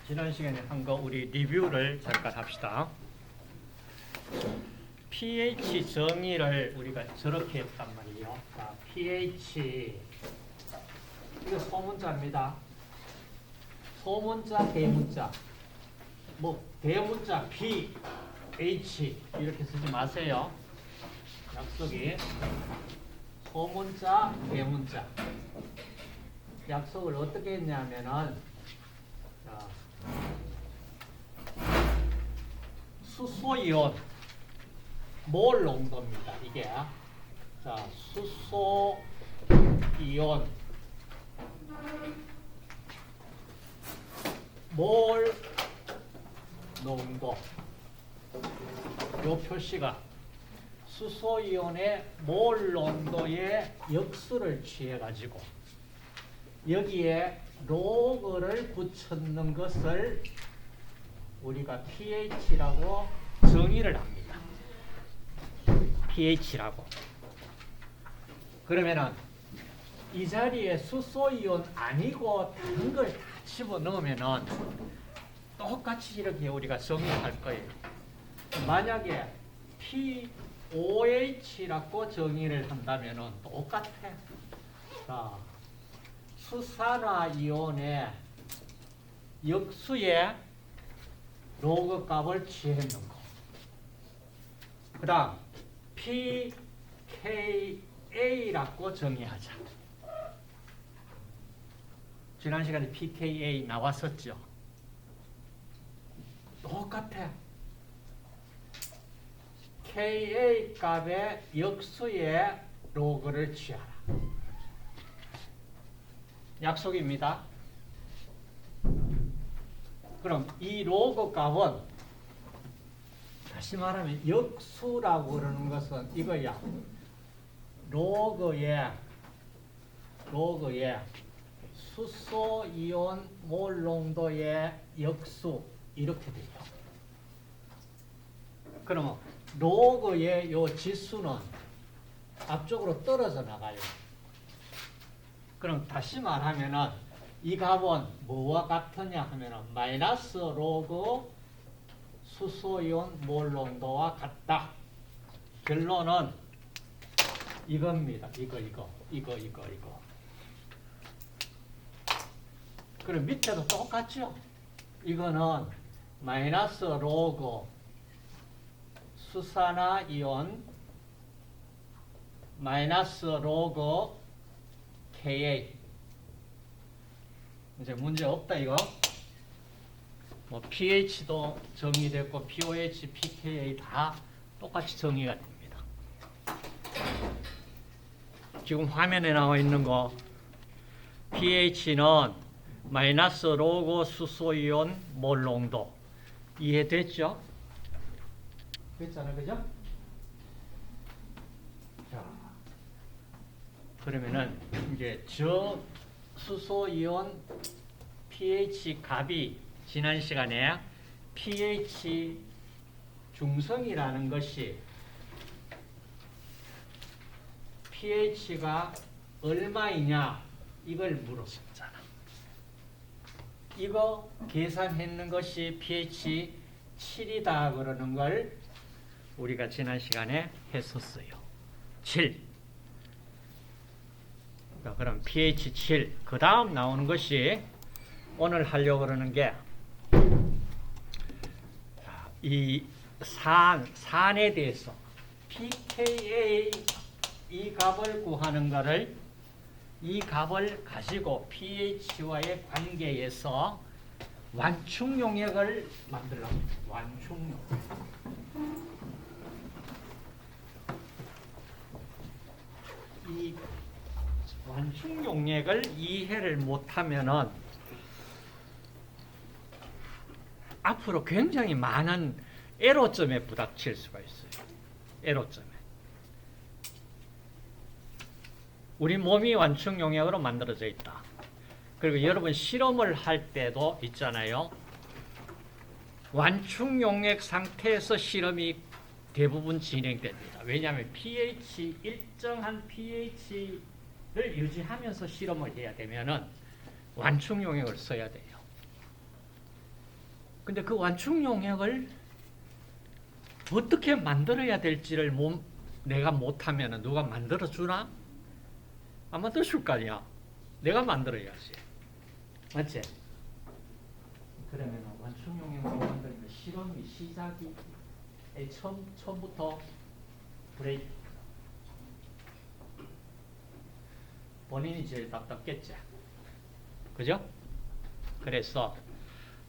지난 시간에 한 거 우리 리뷰를 잠깐 합시다. pH 정의를 우리가 저렇게 했단 말이에요. 자, pH 이거 소문자입니다. 소문자, 대문자. 뭐 대문자 B, H 이렇게 쓰지 마세요. 약속이 소문자, 대문자. 약속을 어떻게 했냐면은 자, 수소이온 몰 농도입니다. 이게 자 수소이온 몰 농도 요 표시가 수소이온의 몰 농도의 역수를 취해 가지고 여기에 로그를 붙였는 것을 우리가 pH라고 정의를 합니다. pH라고. 그러면은 이 자리에 수소이온 아니고 다른 걸 다 집어넣으면은 똑같이 이렇게 우리가 정의할 거예요. 만약에 POH라고 정의를 한다면은 똑같아. 자, 수산화이온의 역수의 로그 값을 취했는 거. 그 다음 pKa라고 정의하자. 지난 시간에 pKa 나왔었죠. 똑같아. Ka 값의 역수의 로그를 취하라. 약속입니다. 그럼 이 로그 값은 다시 말하면 역수라고 그러는 것은 이거야. 로그의 수소이온 몰 농도의 역수 이렇게 돼요. 그러면 로그의 요 지수는 앞쪽으로 떨어져 나가요. 그럼 다시 말하면은 이 값은 뭐와 같으냐 하면은 마이너스 로그 수소이온 몰 농도와 같다. 결론은 이겁니다. 이거. 그럼 밑에도 똑같죠? 이거는 마이너스 로그 수산화이온 마이너스 로그 Ka. 이제 문제 없다 이거. 뭐 pH도 정의됐고 pOH, pKa 다 똑같이 정의가 됩니다. 지금 화면에 나와 있는 거 pH는 마이너스 로그 수소이온 몰 농도 이해됐죠? 됐잖아요, 그죠? 자, 그러면은 이제 저 수소이온 pH 값이 지난 시간에 pH 중성이라는 것이 pH가 얼마이냐 이걸 물었었잖아. 이거 계산했는 것이 pH 7이다 그러는 걸 우리가 지난 시간에 했었어요. 7. 그럼 pH 7. 그 다음 나오는 것이 오늘 하려고 그러는 게 이 산에 대해서 pKa 이 값을 구하는 것을 이 값을 가지고 pH와의 관계에서 완충 용액을 만들려고 합니다. 완충 용액. 이 완충 용액을 이해를 못하면은 앞으로 굉장히 많은 애로점에 부닥칠 수가 있어요. 애로점에. 우리 몸이 완충 용액으로 만들어져 있다. 그리고 여러분 실험을 할 때도 있잖아요. 완충 용액 상태에서 실험이 대부분 진행됩니다. 왜냐하면 일정한 pH를 유지하면서 실험을 해야 되면은 완충 용액을 써야 돼요. 근데 그 완충 용액을 어떻게 만들어야 될지를 내가 못하면 누가 만들어주나? 안 만들어줄 거 아니야. 내가 만들어야지. 맞지? 그러면 완충 용액을 만들면 실험이 시작이 처음부터 브레이크. 본인이 제일 답답겠지. 그죠? 그래서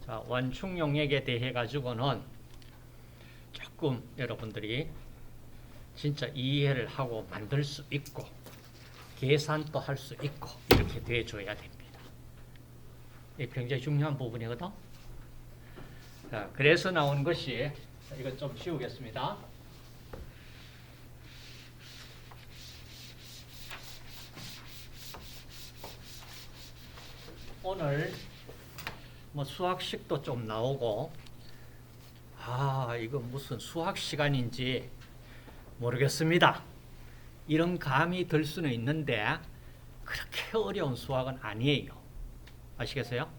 자, 완충 용액에 대해 가지고는 조금 여러분들이 진짜 이해를 하고 만들 수 있고 계산도 할 수 있고 이렇게 돼줘야 됩니다. 이게 굉장히 중요한 부분이거든. 자, 그래서 나온 것이 이거 좀 지우겠습니다. 오늘 뭐 수학식도 좀 나오고 이거 무슨 수학 시간인지 모르겠습니다. 이런 감이 들 수는 있는데 그렇게 어려운 수학은 아니에요. 아시겠어요?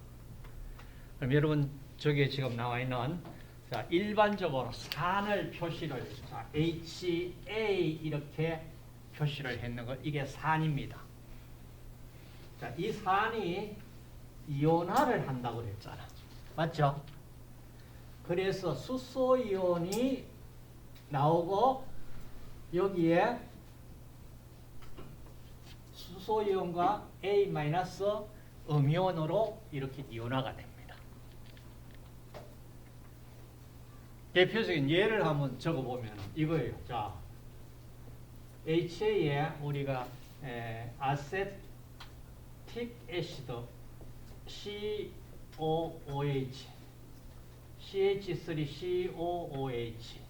그럼 여러분 저기에 지금 나와 있는 자, 일반적으로 산을 표시를 자, HA 이렇게 표시를 했는 거 이게 산입니다. 자, 이 산이 이온화를 한다고 그랬잖아. 맞죠? 그래서 수소이온이 나오고 여기에 수소이온과 A- 음이온으로 이렇게 이온화가 됩니다. 대표적인 예를 한번 적어보면 이거예요. 자, HA에 우리가 아세틱 애시드 COOH CH3COOH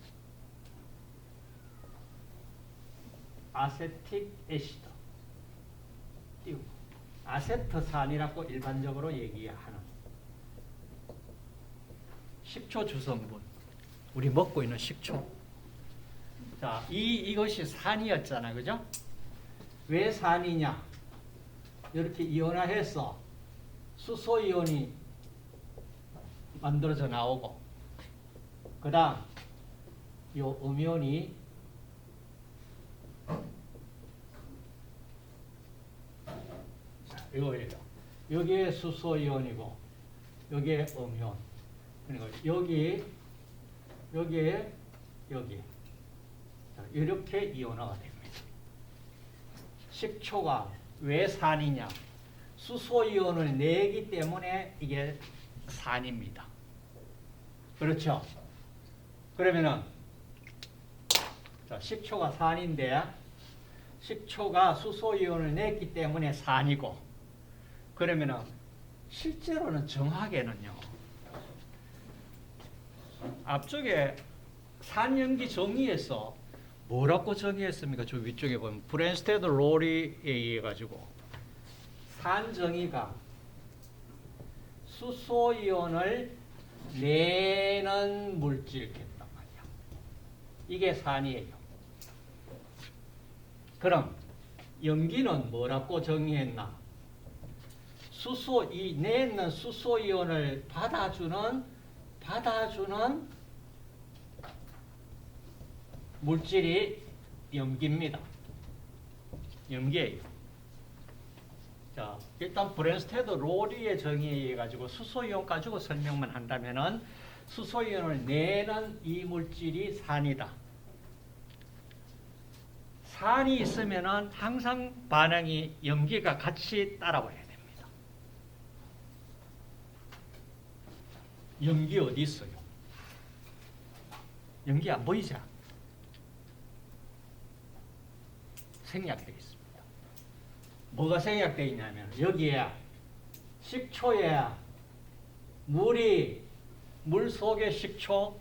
아세틱 애시드 띄우고 아세트산이라고 일반적으로 얘기하는 식초 주성분 우리 먹고 있는 식초. 자, 이것이 산이었잖아. 그죠? 왜 산이냐? 이렇게 이온화해서 수소이온이 만들어져 나오고 그 다음 요 음이온이 이거예요. 여기에 수소이온이고 여기에 음이온 그리고 여기에 여기 자, 이렇게 이온화가 됩니다. 식초가 왜 산이냐? 수소이온을 내기 때문에 이게 산입니다. 그렇죠? 그러면은 자, 식초가 산인데 식초가 수소이온을 냈기 때문에 산이고 그러면은 실제로는 정확에는요. 앞쪽에 산염기 정의에서 뭐라고 정의했습니까? 저 위쪽에 보면 브랜스테드 롤이 의해 가지고 산 정의가 수소이온을 내는 물질이겠단 말이야. 이게 산이에요. 그럼 염기는 뭐라고 정의했나? 이 내는 수소이온을 받아주는 물질이 염기입니다. 염기예요. 자, 일단 브랜스테드 롤리의 정의에 의해 가지고 수소이온 가지고 설명만 한다면은 수소이온을 내는 이 물질이 산이다. 산이 있으면은 항상 반응이 염기가 같이 따라와야 됩니다. 염기 어디 있어요? 염기 안 보이죠? 생략되어 있습니다. 뭐가 생략되어 있냐면 여기에 식초에 물 속에 식초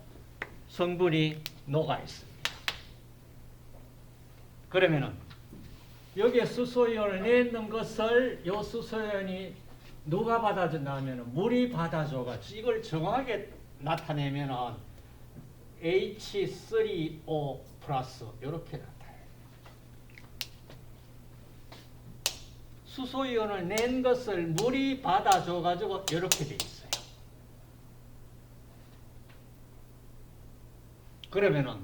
성분이 녹아 있습니다. 그러면은 여기에 수소이온을 내는 것을 이 수소이온이 누가 받아준다 하면 물이 받아줘가지고 이걸 정확하게 나타내면은 H3O 플러스 이렇게 나타나요. 수소이온을 낸 것을 물이 받아줘가지고 이렇게 돼 있어요. 그러면은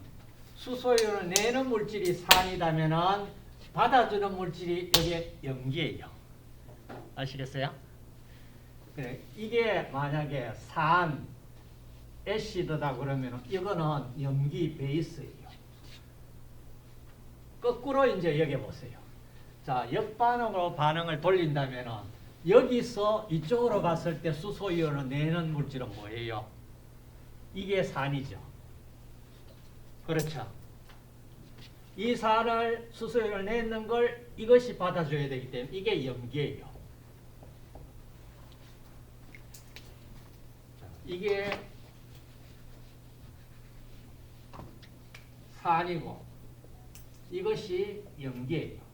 수소이온을 내는 물질이 산이라면은 받아주는 물질이 여기에 염기예요. 아시겠어요? 그래, 이게 만약에 산, 애시드다 그러면은 이거는 염기 베이스예요. 거꾸로 이제 여기 보세요. 자, 역반응으로 반응을 돌린다면은 여기서 이쪽으로 봤을 때 수소이온을 내는 물질은 뭐예요? 이게 산이죠. 그렇죠. 이 산을 수소이온을 내는 걸 이것이 받아줘야 되기 때문에 이게 염기예요. 자, 이게 산이고 이것이 염기예요.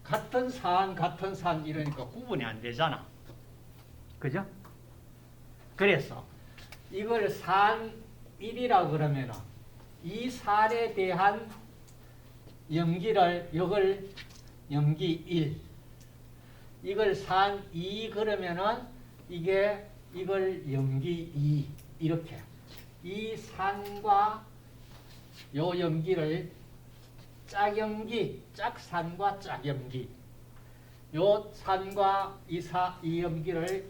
같은 산 이러니까 구분이 안 되잖아. 그죠? 그래서 이걸 산 1이라 그러면은 이 산에 대한 염기를 이걸 염기 1 이걸 산 2 그러면은 이걸 염기 2 이렇게 이 산과 요 염기를 짝염기, 짝산과 짝염기. 요 산과 이 염기를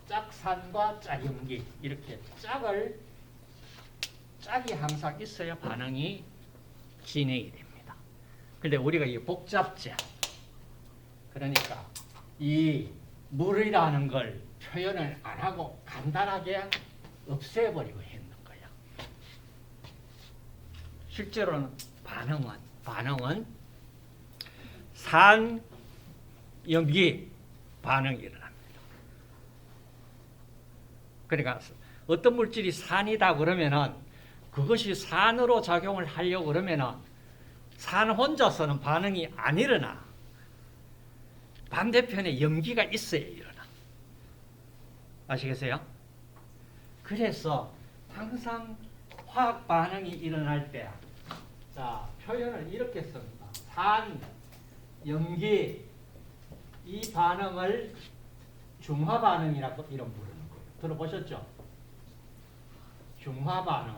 짝산과 짝염기. 이렇게 짝이 항상 있어야 반응이 진행이 됩니다. 근데 우리가 이 복잡제, 그러니까 이 물이라는 걸 표현을 안 하고 간단하게 없애버리고 했는 거야. 실제로는 반응은 산, 염기 반응이 일어납니다. 그러니까 어떤 물질이 산이다 그러면은 그것이 산으로 작용을 하려고 그러면은 산 혼자서는 반응이 안 일어나. 반대편에 염기가 있어야 일어나. 아시겠어요? 그래서 항상 화학 반응이 일어날 때 자, 표현을 이렇게 씁니다. 산, 염기, 이 반응을 중화 반응이라고 이런 부르는 거예요. 들어보셨죠? 중화 반응.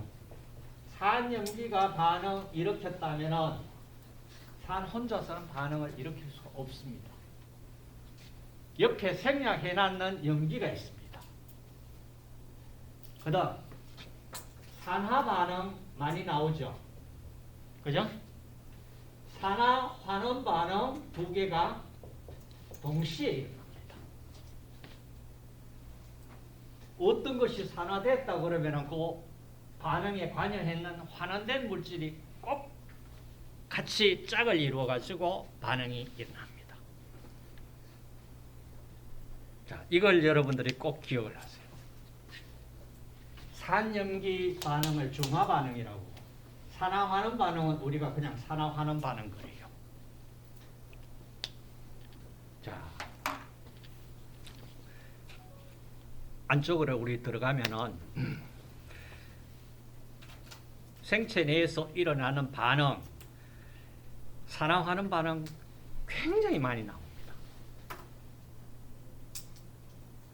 산, 염기가 반응 일으켰다면은 산 혼자서는 반응을 일으킬 수가 없습니다. 옆에 생략해놨는 염기가 있습니다. 그 다음 산화 반응 많이 나오죠. 그죠? 산화, 환원 반응 두 개가 동시에 일어납니다. 어떤 것이 산화됐다 그러면 그 반응에 관여했는 환원된 물질이 꼭 같이 짝을 이루어가지고 반응이 일어납니다. 자, 이걸 여러분들이 꼭 기억을 하세요. 산염기 반응을 중화 반응이라고, 산화환원 반응은 우리가 그냥 산화환원 반응 그래요. 자, 안쪽으로 우리 들어가면은 생체 내에서 일어나는 반응, 산화환원 반응 굉장히 많이 나옵니다.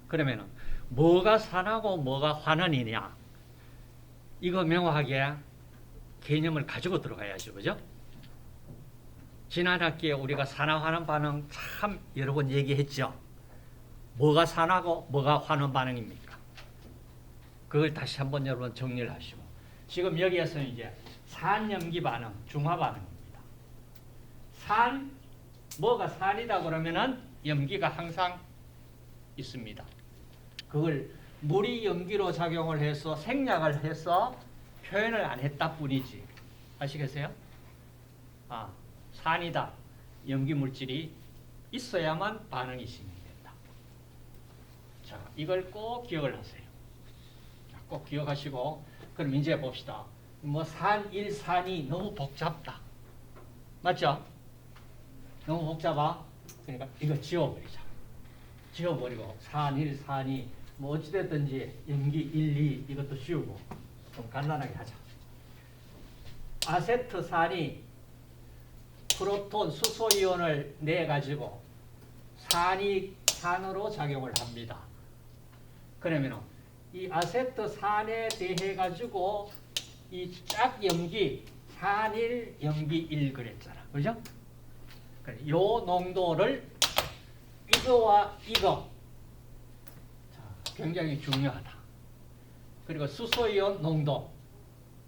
그러면은 뭐가 산화고 뭐가 환원이냐? 이거 명확하게 개념을 가지고 들어가야죠. 그죠? 지난 학기에 우리가 산화환원 반응 참 여러 번 얘기했죠. 뭐가 산화고 뭐가 환원 반응입니까? 그걸 다시 한번 여러분 정리를 하시고, 지금 여기에서는 이제 산염기 반응, 중화 반응입니다. 뭐가 산이다 그러면은 염기가 항상 있습니다. 그걸 물이 염기로 작용을 해서 생략을 해서 표현을 안 했다 뿐이지. 아시겠어요? 산이다. 염기 물질이 있어야만 반응이 진행된다. 자, 이걸 꼭 기억을 하세요. 자, 꼭 기억하시고, 그럼 이제 봅시다. 산 1, 산이 너무 복잡다. 맞죠? 너무 복잡아. 그러니까 이거 지워버리자. 지워버리고 산 1, 산 2, 어찌됐든지 염기 1, 2 이것도 지우고 좀 간단하게 하자. 아세트산이 프로톤, 수소이온을 내가지고 산으로 작용을 합니다. 그러면 이 아세트산에 대해 가지고 이 짝염기 산일 염기 1 그랬잖아. 그죠? 요 농도를 이거와 이거 자, 굉장히 중요하다. 그리고 수소이온 농도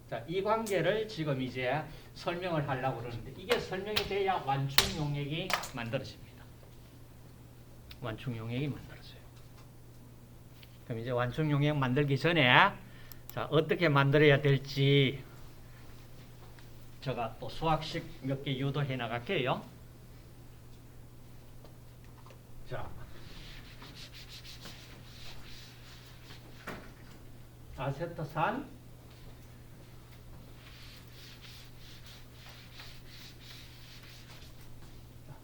자, 이 관계를 지금 이제 설명을 하려고 그러는데 이게 설명이 돼야 완충 용액이 만들어집니다. 완충 용액이 만들어져요. 그럼 이제 완충 용액 만들기 전에 자, 어떻게 만들어야 될지 제가 또 수학식 몇 개 유도해 나갈게요. 자, 아세트산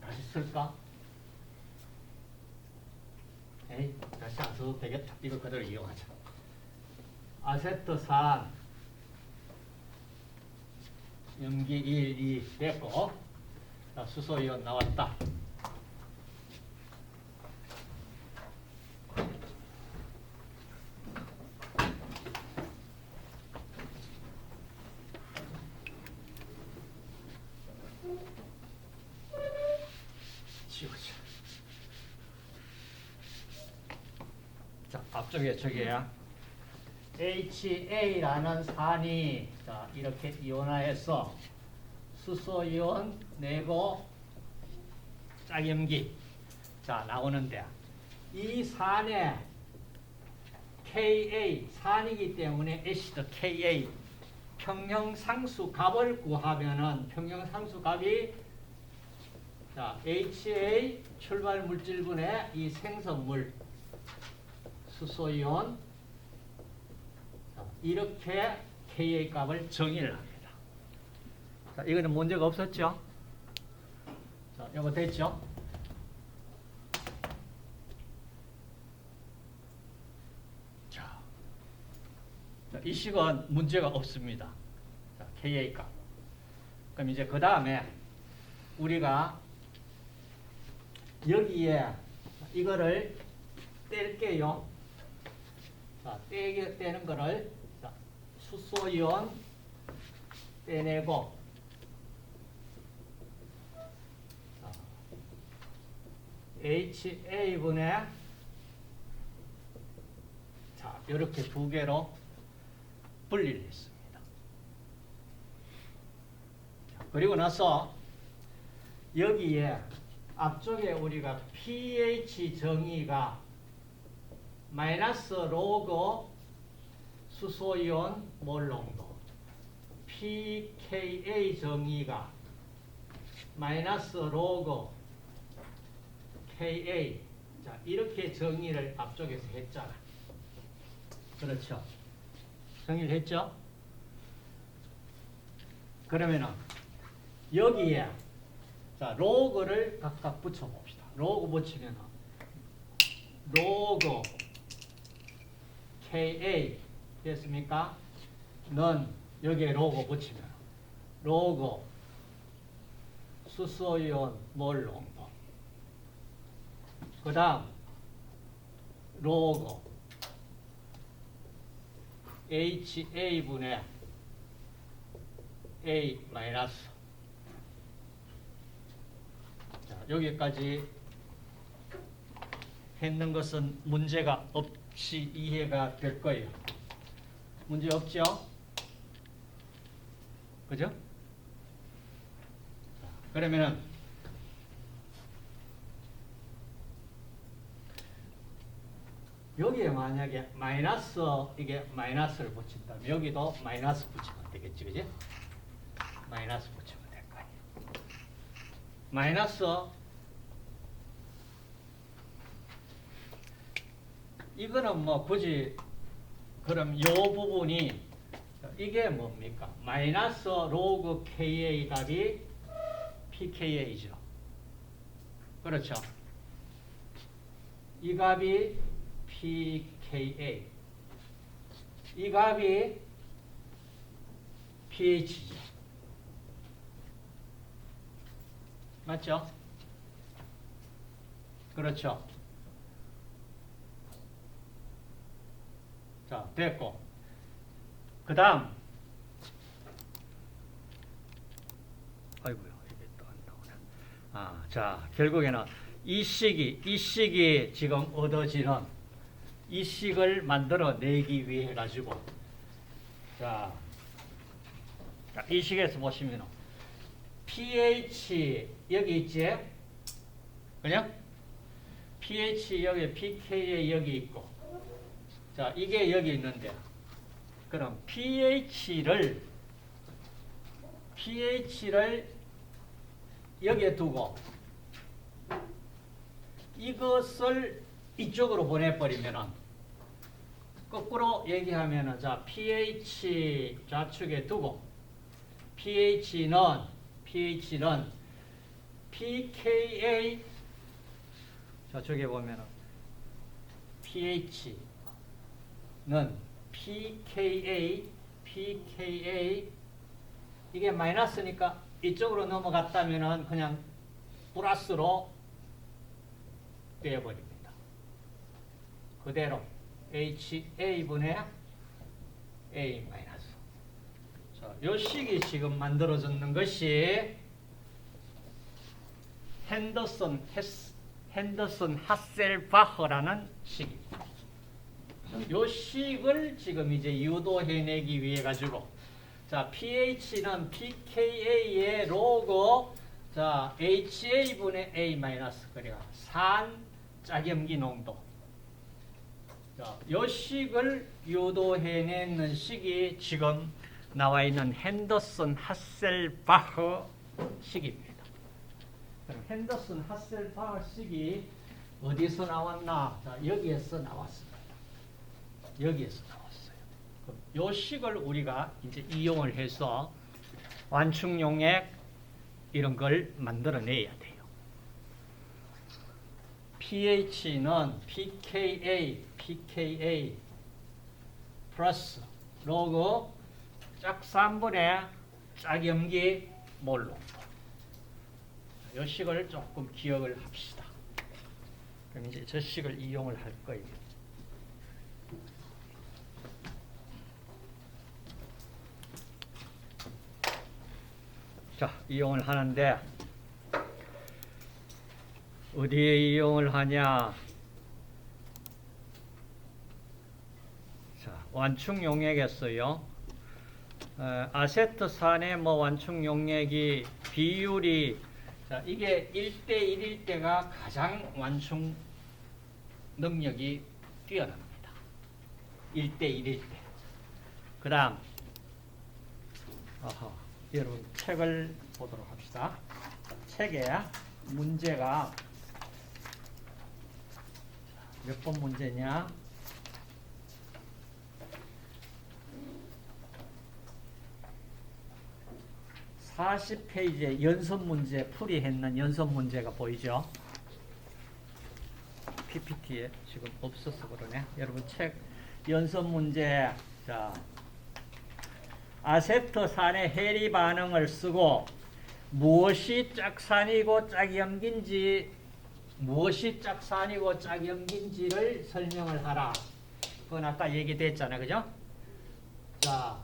다시 쓸까? 에이, 다시 안 써도 되겠다. 이거 그대로 이용하자. 아세트산 염기 1, 2 됐고 자, 수소이온 나왔다. 지우자. 자, 앞쪽에 저기야. HA라는 산이 자, 이렇게 이온화해서 수소이온 내고 짝염기 자 나오는데 이 산에 Ka 산이기 때문에 애시드 Ka 평형상수 값을 구하면은 평형상수 값이 자 HA 출발 물질분의 이 생성물 수소이온 이렇게 Ka 값을 정의를 합니다. 자, 이거는 문제가 없었죠? 자, 이거 됐죠? 자, 이 식은 문제가 없습니다. 자, Ka 값. 그럼 이제 그 다음에 우리가 여기에 이거를 뗄게요. 자, 떼는 거를 자, 수소이온 떼내고 자, HA분의 자, 이렇게 두 개로 분리를 했습니다. 자, 그리고 나서 여기에 앞쪽에 우리가 pH 정의가 마이너스 로그 수소이온 몰 농도 pKa 정의가 마이너스 로그 Ka 자 이렇게 정의를 앞쪽에서 했잖아. 그렇죠? 정의를 했죠? 그러면은 여기에 자 로그를 각각 붙여봅시다. 로그 붙이면은 로그 Ka 됐습니까? 는 여기에 로그 붙이면 로그 수소이온 몰 농도 그 다음 로그 HA분의 A 마이너스 자, 여기까지 했는 것은 문제가 없이 이해가 될 거예요. 문제 없죠? 그죠? 그러면은 여기에 만약에 마이너스 이게 마이너스를 붙인다면 여기도 마이너스 붙이면 되겠지, 그지? 마이너스 붙이면 될 거예요. 마이너스 이거는 뭐 굳이 그럼 요 부분이 이게 뭡니까? 마이너스 로그 Ka 값이 pKa죠. 그렇죠? 이 값이 pKa 이 값이 pH죠. 맞죠? 그렇죠? 자, 됐고. 그 다음. 아이고요, 이게 또 안 나오네. 자, 결국에는 이 식이 지금 얻어지는 이 식을 만들어내기 위해 가지고. 자, 이 식에서 보시면 pH 여기 있지? 그냥? pH 여기, pKa 여기 있고. 자, 이게 여기 있는데. 그럼 pH를 여기에 두고 이것을 이쪽으로 보내버리면은 거꾸로 얘기하면은 자, pH 좌측에 두고 pH는 pKa 자, 저기 보면은 pH는 pKa 이게 마이너스니까 이쪽으로 넘어갔다면은 그냥 플러스로 되어버립니다. 그대로 HA분의 A 마이너스. 자, 요 식이 지금 만들어졌는 것이 핸더슨 하셀바흐라는 식입니다. 요 식을 지금 이제 유도해내기 위해 가지고 자, pH는 pKa의 로그 자, HA분의 A 마이너스 그러니까 산 짝염기 농도. 자, 요 식을 유도해내는 식이 지금 나와 있는 핸더슨 하셀바흐 식입니다. 그럼 핸더슨 하셀바흐 식이 어디서 나왔나? 자, 여기에서 나왔습니다. 여기에서 나왔어요. 그럼 요 식을 우리가 이제 이용을 해서 완충용액 이런 걸 만들어내야 돼요. pH는 pKa 플러스 로그 짝산분의 짝염기 몰 농도. 이 식을 조금 기억을 합시다. 그럼 이제 저 식을 이용을 할 거예요. 자, 이용을 하는데 어디에 이용을 하냐? 자, 완충용액에서요. 아세트산의 완충용액이 비율이 자, 이게 1대1일 때가 가장 완충 능력이 뛰어납니다. 1대1일 때. 그 다음 여러분 책을 보도록 합시다. 책에 문제가 몇 번 문제냐? 40페이지에 연습 문제 풀이했는 연습 문제가 보이죠? PPT에 지금 없어서 그러네. 여러분 책 연습 문제. 자, 아세트산의 해리 반응을 쓰고 무엇이 짝산이고 짝염기인지 를 설명을 하라. 그건 아까 얘기됐잖아요. 그죠? 자,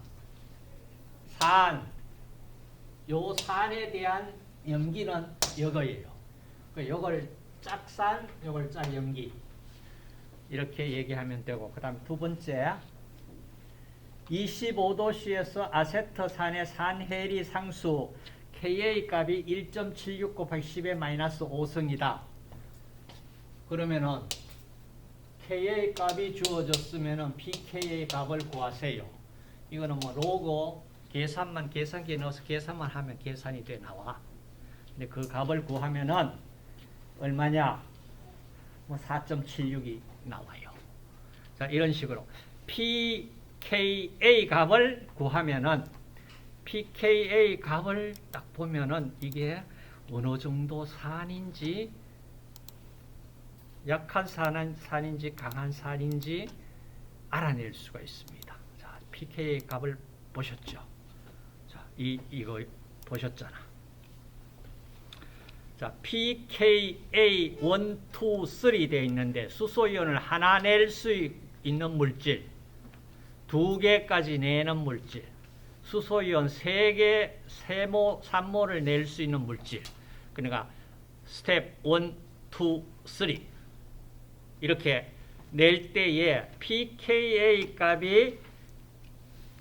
요 산에 대한 염기는 이거예요. 요걸 짝산, 요걸 짝염기. 이렇게 얘기하면 되고, 그 다음 두 번째. 25도씨에서 아세트산의 산해리 상수 Ka 값이 1.76 곱하기 10의 마이너스 5성이다. 그러면은 Ka 값이 주어졌으면은 pKa 값을 구하세요. 이거는 뭐 로그 계산기에 넣어서 계산만 하면 계산이 돼 나와. 근데 그 값을 구하면은 얼마냐? 뭐 4.76이 나와요. 자, 이런 식으로 pKa 값을 구하면은 pKa 값을 딱 보면은 이게 어느 정도 산인지 약한 산인지 강한 산인지 알아낼 수가 있습니다. 자, pKa 값을 보셨죠? 자, 이거 보셨잖아. 자, pKa 1, 2, 3 되어 있는데 수소이온을 하나 낼 수 있는 물질 2개까지 내는 물질, 수소이온 3개, 3모를 낼 수 있는 물질. 그러니까 스텝 1, 2, 3 이렇게 낼 때에 pKa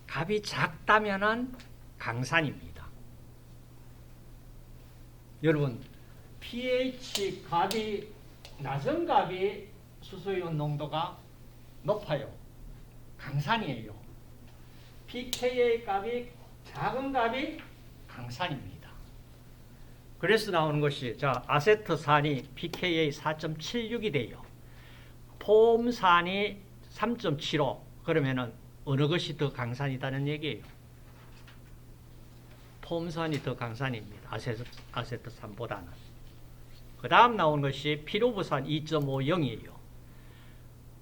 값이 작다면은 강산입니다. 여러분, pH 값이 낮은 값이 수소이온 농도가 높아요. 강산이에요. pKa 값이 작은 값이 강산입니다. 그래서 나오는 것이 아세트산이 pKa 4.76이 돼요. 폼산이 3.75 그러면은 어느 것이 더 강산이다는 얘기예요. 폼산이 더 강산입니다. 아세트산보다는. 그 다음 나온 것이 피루부산 2.50이에요.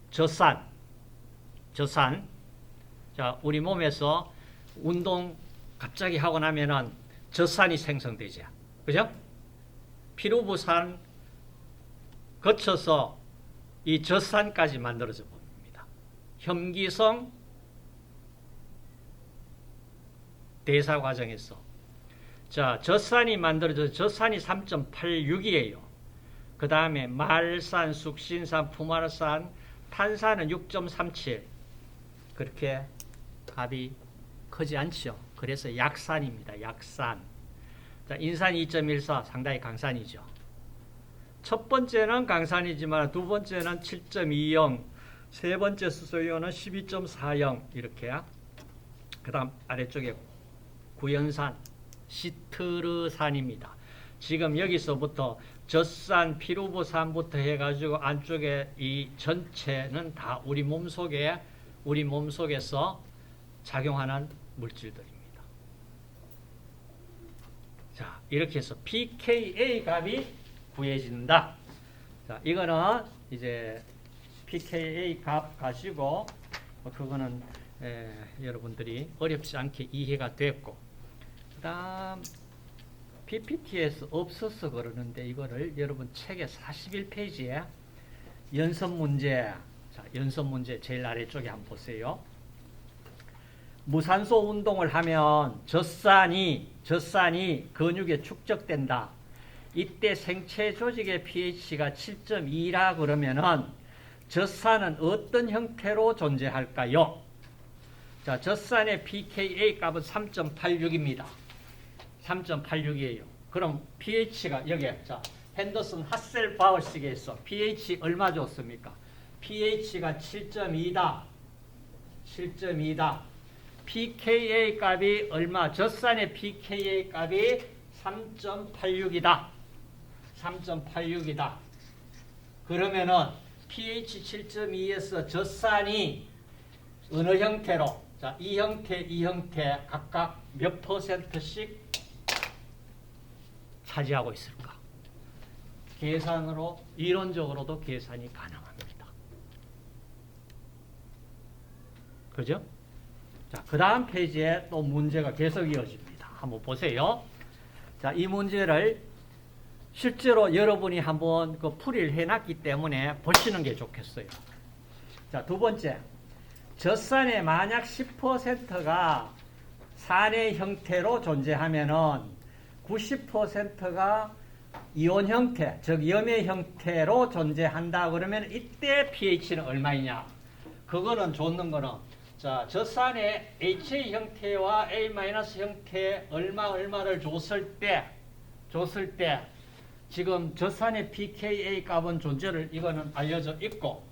젖산. 자, 우리 몸에서 운동 갑자기 하고 나면은 젖산이 생성되죠. 그죠? 피루부산 거쳐서 이 젖산까지 만들어져 봅니다. 혐기성 대사 과정에서. 자, 젖산이 만들어져, 젖산이 3.86이에요. 그 다음에 말산, 숙신산, 푸마르산, 탄산은 6.37. 그렇게 값이 크지 않죠. 그래서 약산입니다. 약산. 자, 인산 2.14 상당히 강산이죠. 첫 번째는 강산이지만 두 번째는 7.20, 세 번째 수소이온은 12.40 이렇게. 그 다음 아래쪽에 구연산, 시트르산입니다. 지금 여기서부터 젖산, 피루부산부터 해가지고 안쪽에 이 전체는 다 우리 몸속에서 작용하는 물질들입니다. 자, 이렇게 해서 pKa 값이 구해진다. 자, 이거는 이제 pKa 값 가지고 그거는 여러분들이 어렵지 않게 이해가 됐고, 그 다음 PPT에서 없어서 그러는데 이거를 여러분 책의 41페이지에 연습 문제, 자, 연습 문제 제일 아래쪽에 한번 보세요. 무산소 운동을 하면 젖산이 근육에 축적된다. 이때 생체 조직의 pH가 7.2라 그러면은 젖산은 어떤 형태로 존재할까요? 자, 젖산의 pKa 값은 3.86입니다. 3.86이에요. 그럼 pH가 여기에, 자, 핸더슨 하셀바우식에서 pH 얼마 줬습니까? pH가 7.2다. 7.2다. pKa 값이 얼마? 젖산의 pKa 값이 3.86이다. 3.86이다. 그러면은 pH 7.2에서 젖산이 어느 형태로? 자, 이 형태 각각 몇 %씩 차지하고 있을까? 계산으로, 이론적으로도 계산이 가능합니다. 그죠? 자, 그 다음 페이지에 또 문제가 계속 이어집니다. 한번 보세요. 자, 이 문제를 실제로 여러분이 한번 그 풀이를 해놨기 때문에 보시는 게 좋겠어요. 자, 두 번째. 젖산의 만약 10%가 산의 형태로 존재하면은 90%가 이온 형태, 즉 염의 형태로 존재한다 그러면 이때 pH는 얼마이냐? 그거는 줬는 거는, 자, 젖산의 HA 형태와 A- 형태 얼마를 줬을 때 지금 젖산의 pKa 값은 존재를 이거는 알려져 있고,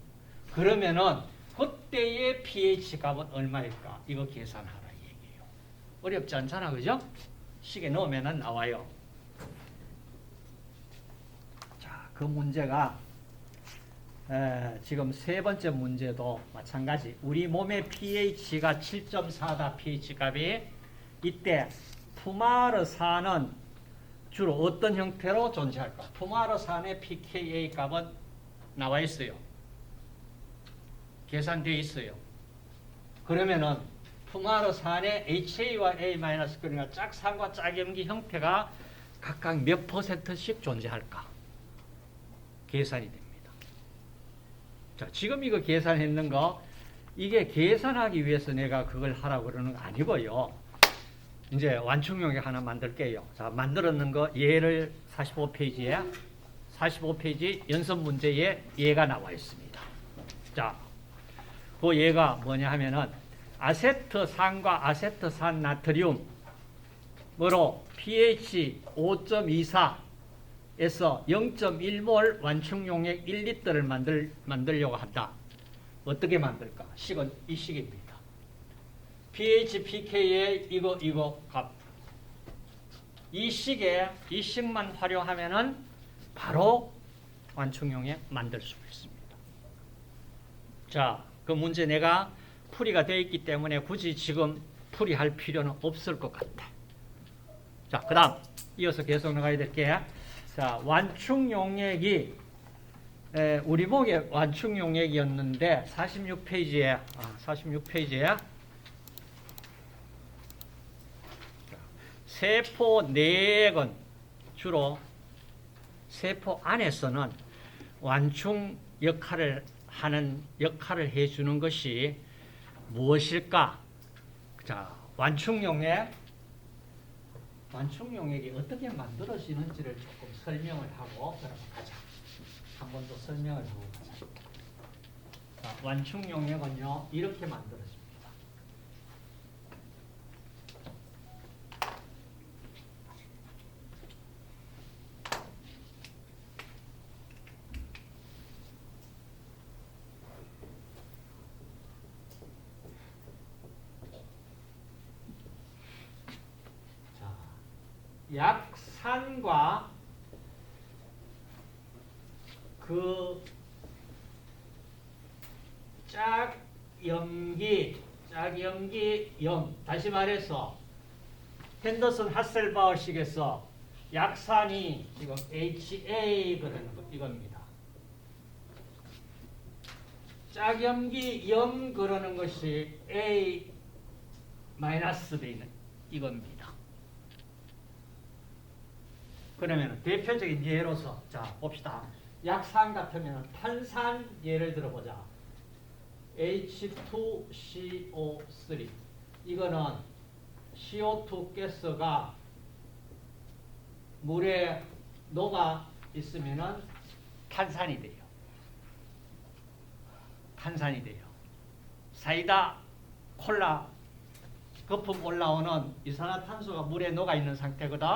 그러면은 그때의 pH 값은 얼마일까? 이거 계산하라 얘기예요. 어렵지 않잖아, 그죠? 식에 넣으면 나와요. 자, 그 문제가 지금 세 번째 문제도 마찬가지. 우리 몸의 pH가 7.4다. pH 값이. 이때 푸마르산은 주로 어떤 형태로 존재할까? 푸마르산의 pKa 값은 나와 있어요. 계산되어 있어요. 그러면은 푸마르산의 HA와 A- 그러니까 짝산과 짝염기 형태가 각각 몇 %씩 존재할까? 계산이 됩니다. 자, 지금 이거 계산했는 거 이게 계산하기 위해서 내가 그걸 하라고 그러는 거 아니고요. 이제 완충용액 하나 만들게요. 자, 만들었는 거 예를 45페이지 연습 문제에 예가 나와 있습니다. 자, 그 예가 뭐냐 하면은 아세트산과 아세트산 나트륨으로 pH 5.24에서 0.1몰 완충용액 1리터를 만들려고 한다. 어떻게 만들까? 식은 이 식입니다. pH, pK의 이거 값. 이 식만 활용하면은 바로 완충용액 만들 수 있습니다. 자, 그 문제 내가 풀이가 되어 있기 때문에 굳이 지금 풀이할 필요는 없을 것 같아. 자, 그 다음 이어서 계속 나가야 될게. 자, 완충용액이 우리 목의 완충용액이었는데 46페이지에 세포 내액은 주로 세포 안에서는 완충 역할을 해주는 것이 무엇일까? 자, 완충용액이 어떻게 만들어지는지를 조금 설명을 하고 그럼 가자. 한 번 더 설명을 하고 가자. 자, 완충용액은요 이렇게 만들어집니다. 자, 약산과 그 짝염기염, 다시 말해서 핸더슨 하셀바우식에서 약산이 지금 HA 그러는 거 이겁니다. 짝염기염 그러는 것이 A 마이너스 돼 있는 이겁니다. 그러면 대표적인 예로서 자 봅시다. 약산 같으면 탄산 예를 들어보자. H2CO3 이거는 CO2 가스가 물에 녹아 있으면은 탄산이 돼요. 사이다, 콜라 거품 올라오는 이산화탄소가 물에 녹아 있는 상태거든.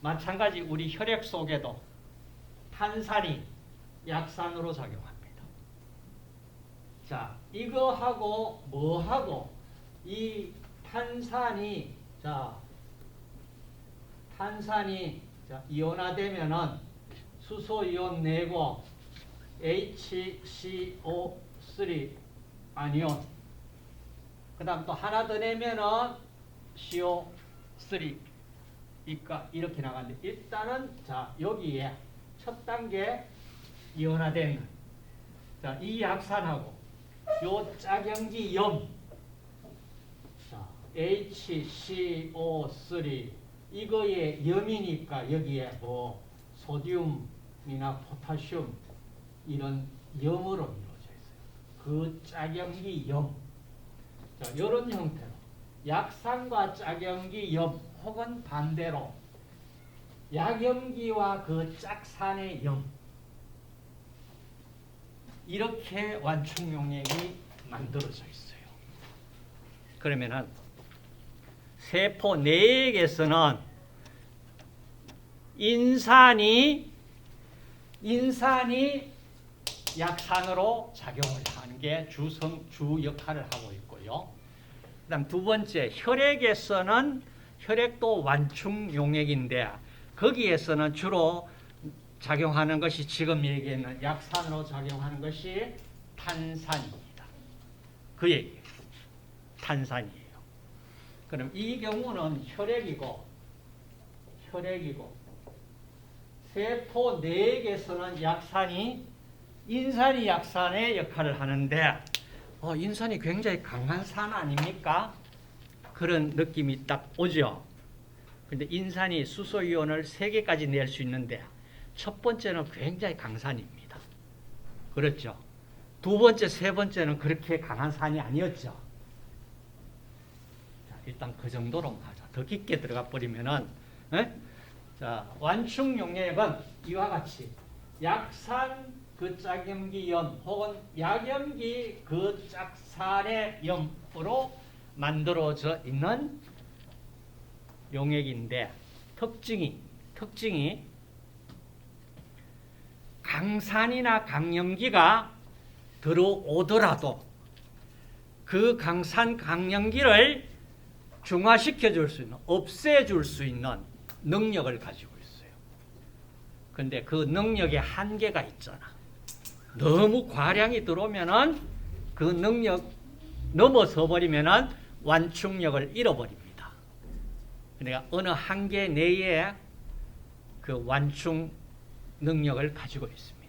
마찬가지 우리 혈액 속에도 탄산이 약산으로 작용합니다. 자, 이거하고 뭐하고 이 탄산이 이온화되면은 수소이온 내고 HCO3 아니온. 그다음 또 하나 더 내면은 CO3 이렇게 나가는데 일단은 자 여기에 첫 단계 이온화되는 자, 이 약산하고 요 짝염기염 자, HCO3 이거의 염이니까 여기에 뭐 소듐이나 포타슘 이런 염으로 이루어져 있어요. 그 짝염기염 자, 이런 형태로 약산과 짝염기염 혹은 반대로 약염기와 그 짝산의 염 이렇게 완충용액이 만들어져 있어요. 그러면은 세포 내액에서는 인산이 약산으로 작용을 하는 게 주 역할을 하고 있고요. 그다음 두 번째 혈액에서는 혈액도 완충용액인데 거기에서는 주로 작용하는 것이 지금 얘기했는 약산으로 작용하는 것이 탄산입니다. 그 얘기예요. 탄산이에요. 그럼 이 경우는 혈액이고 세포 내액에서는 인산이 약산의 역할을 하는데 인산이 굉장히 강한 산 아닙니까? 그런 느낌이 딱 오죠. 근데 인산이 수소이온을 3개까지 낼 수 있는데 첫 번째는 굉장히 강산입니다. 그렇죠? 두 번째, 세 번째는 그렇게 강한 산이 아니었죠. 자, 일단 그 정도로만 하자. 더 깊게 들어가 버리면은, 자, 완충 용액은 이와 같이 약산 그짝염기염 혹은 약염기 그짝산의 염으로 만들어져 있는 용액인데 특징이 강산이나 강염기가 들어오더라도 그 강산 강염기를 중화시켜 줄 수 있는, 없애 줄 수 있는 능력을 가지고 있어요. 근데 그 능력에 한계가 있잖아. 너무 과량이 들어오면은 그 능력 넘어서 버리면은 완충력을 잃어버립니다. 그러니까 어느 한계 내에 그 완충 능력을 가지고 있습니다.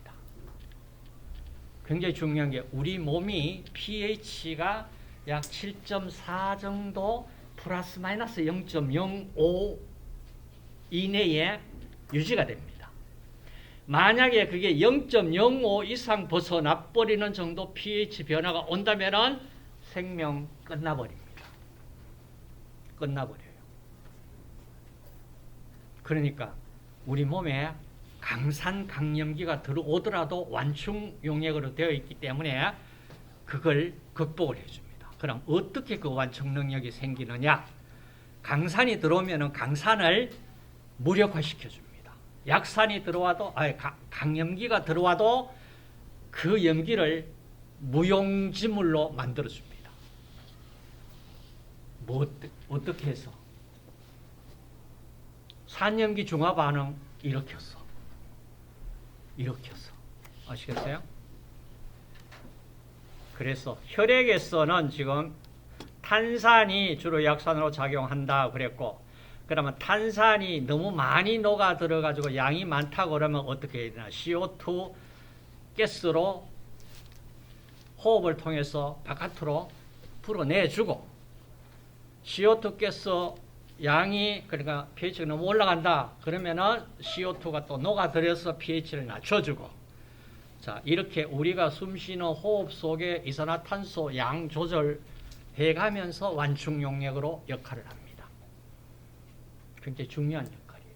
굉장히 중요한 게 우리 몸이 pH가 약 7.4 정도 플러스 마이너스 0.05 이내에 유지가 됩니다. 만약에 그게 0.05 이상 벗어나 버리는 정도 pH 변화가 온다면은 생명 끝나버립니다. 끝나버려요. 그러니까 우리 몸에 강산 강염기가 들어오더라도 완충 용액으로 되어 있기 때문에 그걸 극복을 해줍니다. 그럼 어떻게 그 완충 능력이 생기느냐? 강산이 들어오면 강산을 무력화시켜줍니다. 약산이 들어와도, 강염기가 들어와도 그 염기를 무용지물로 만들어줍니다. 어떻게 해서? 산염기 중화 반응 일으켰어. 아시겠어요? 그래서 혈액에서는 지금 탄산이 주로 약산으로 작용한다 그랬고, 그러면 탄산이 너무 많이 녹아 들어가지고 양이 많다 그러면 어떻게 해야 되나? CO2 가스로 호흡을 통해서 바깥으로 불어내주고, CO2 가스 양이, 그러니까 pH가 너무 올라간다 그러면은 CO2가 또 녹아들여서 pH를 낮춰주고, 자, 이렇게 우리가 숨쉬는 호흡 속에 이산화탄소 양 조절해 가면서 완충 용액으로 역할을 합니다. 굉장히 중요한 역할이에요.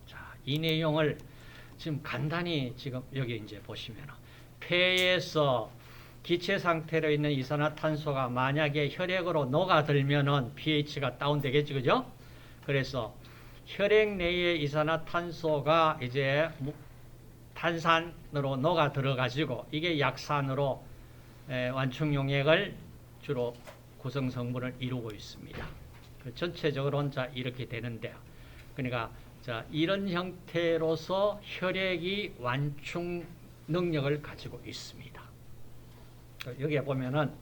자, 이 내용을 지금 간단히 지금 여기 이제 보시면 폐에서 기체 상태로 있는 이산화탄소가 만약에 혈액으로 녹아들면은 pH가 다운되겠죠, 그죠? 그래서 혈액 내에 이산화탄소가 이제 탄산으로 녹아 들어가지고 이게 약산으로 완충용액을 주로 구성 성분을 이루고 있습니다. 전체적으로는 자 이렇게 되는데, 그러니까 자 이런 형태로서 혈액이 완충 능력을 가지고 있습니다. 여기에 보면은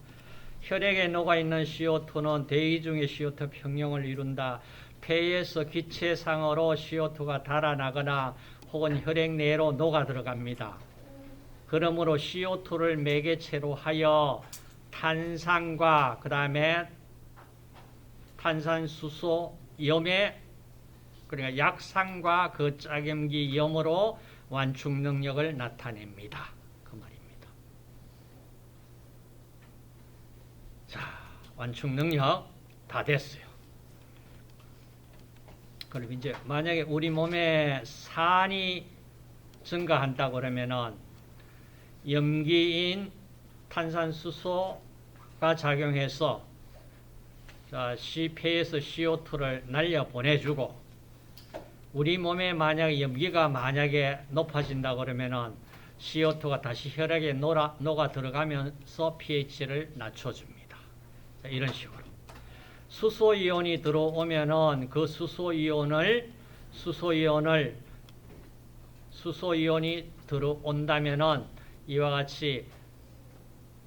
혈액에 녹아있는 CO2는 대기 중에 CO2 평형을 이룬다. 폐에서 기체상으로 CO2가 달아나거나 혹은 혈액 내로 녹아 들어갑니다. 그러므로 CO2를 매개체로 하여 탄산과 그 다음에 탄산수소 염의, 그러니까 약산과 그 짝염기 염으로 완충 능력을 나타냅니다. 그 말입니다. 자, 완충 능력 다 됐어요. 그럼 이제 만약에 우리 몸에 산이 증가한다 그러면은 염기인 탄산수소가 작용해서 자, 폐에서 CO2를 날려 보내주고, 우리 몸에 만약에 염기가 만약에 높아진다 그러면은 CO2가 다시 혈액에 녹아 들어가면서 pH를 낮춰줍니다. 자, 이런 식으로. 수소이온이 들어오면은 그 수소이온이 들어온다면은 이와 같이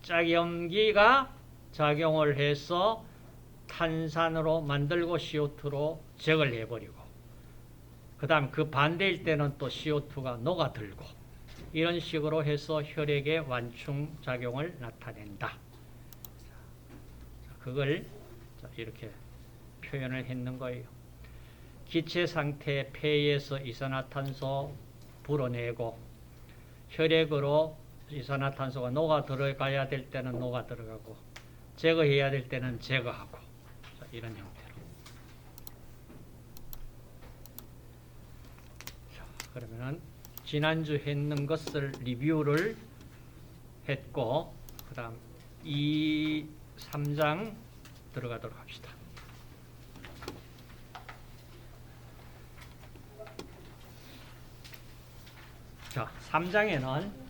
짝염기가 작용을 해서 탄산으로 만들고 CO2로 제거를 해버리고, 그 다음 그 반대일 때는 또 CO2가 녹아들고, 이런 식으로 해서 혈액의 완충 작용을 나타낸다. 그걸 이렇게 표현을 했는 거예요. 기체 상태 폐에서 이산화탄소 불어내고 혈액으로 이산화탄소가 녹아 들어가야 될 때는 녹아 들어가고 제거해야 될 때는 제거하고 자, 이런 형태로. 자, 그러면은 지난주 했는 것을 리뷰를 했고 그 다음 2, 3장 들어가도록 합시다. 자, 3장에는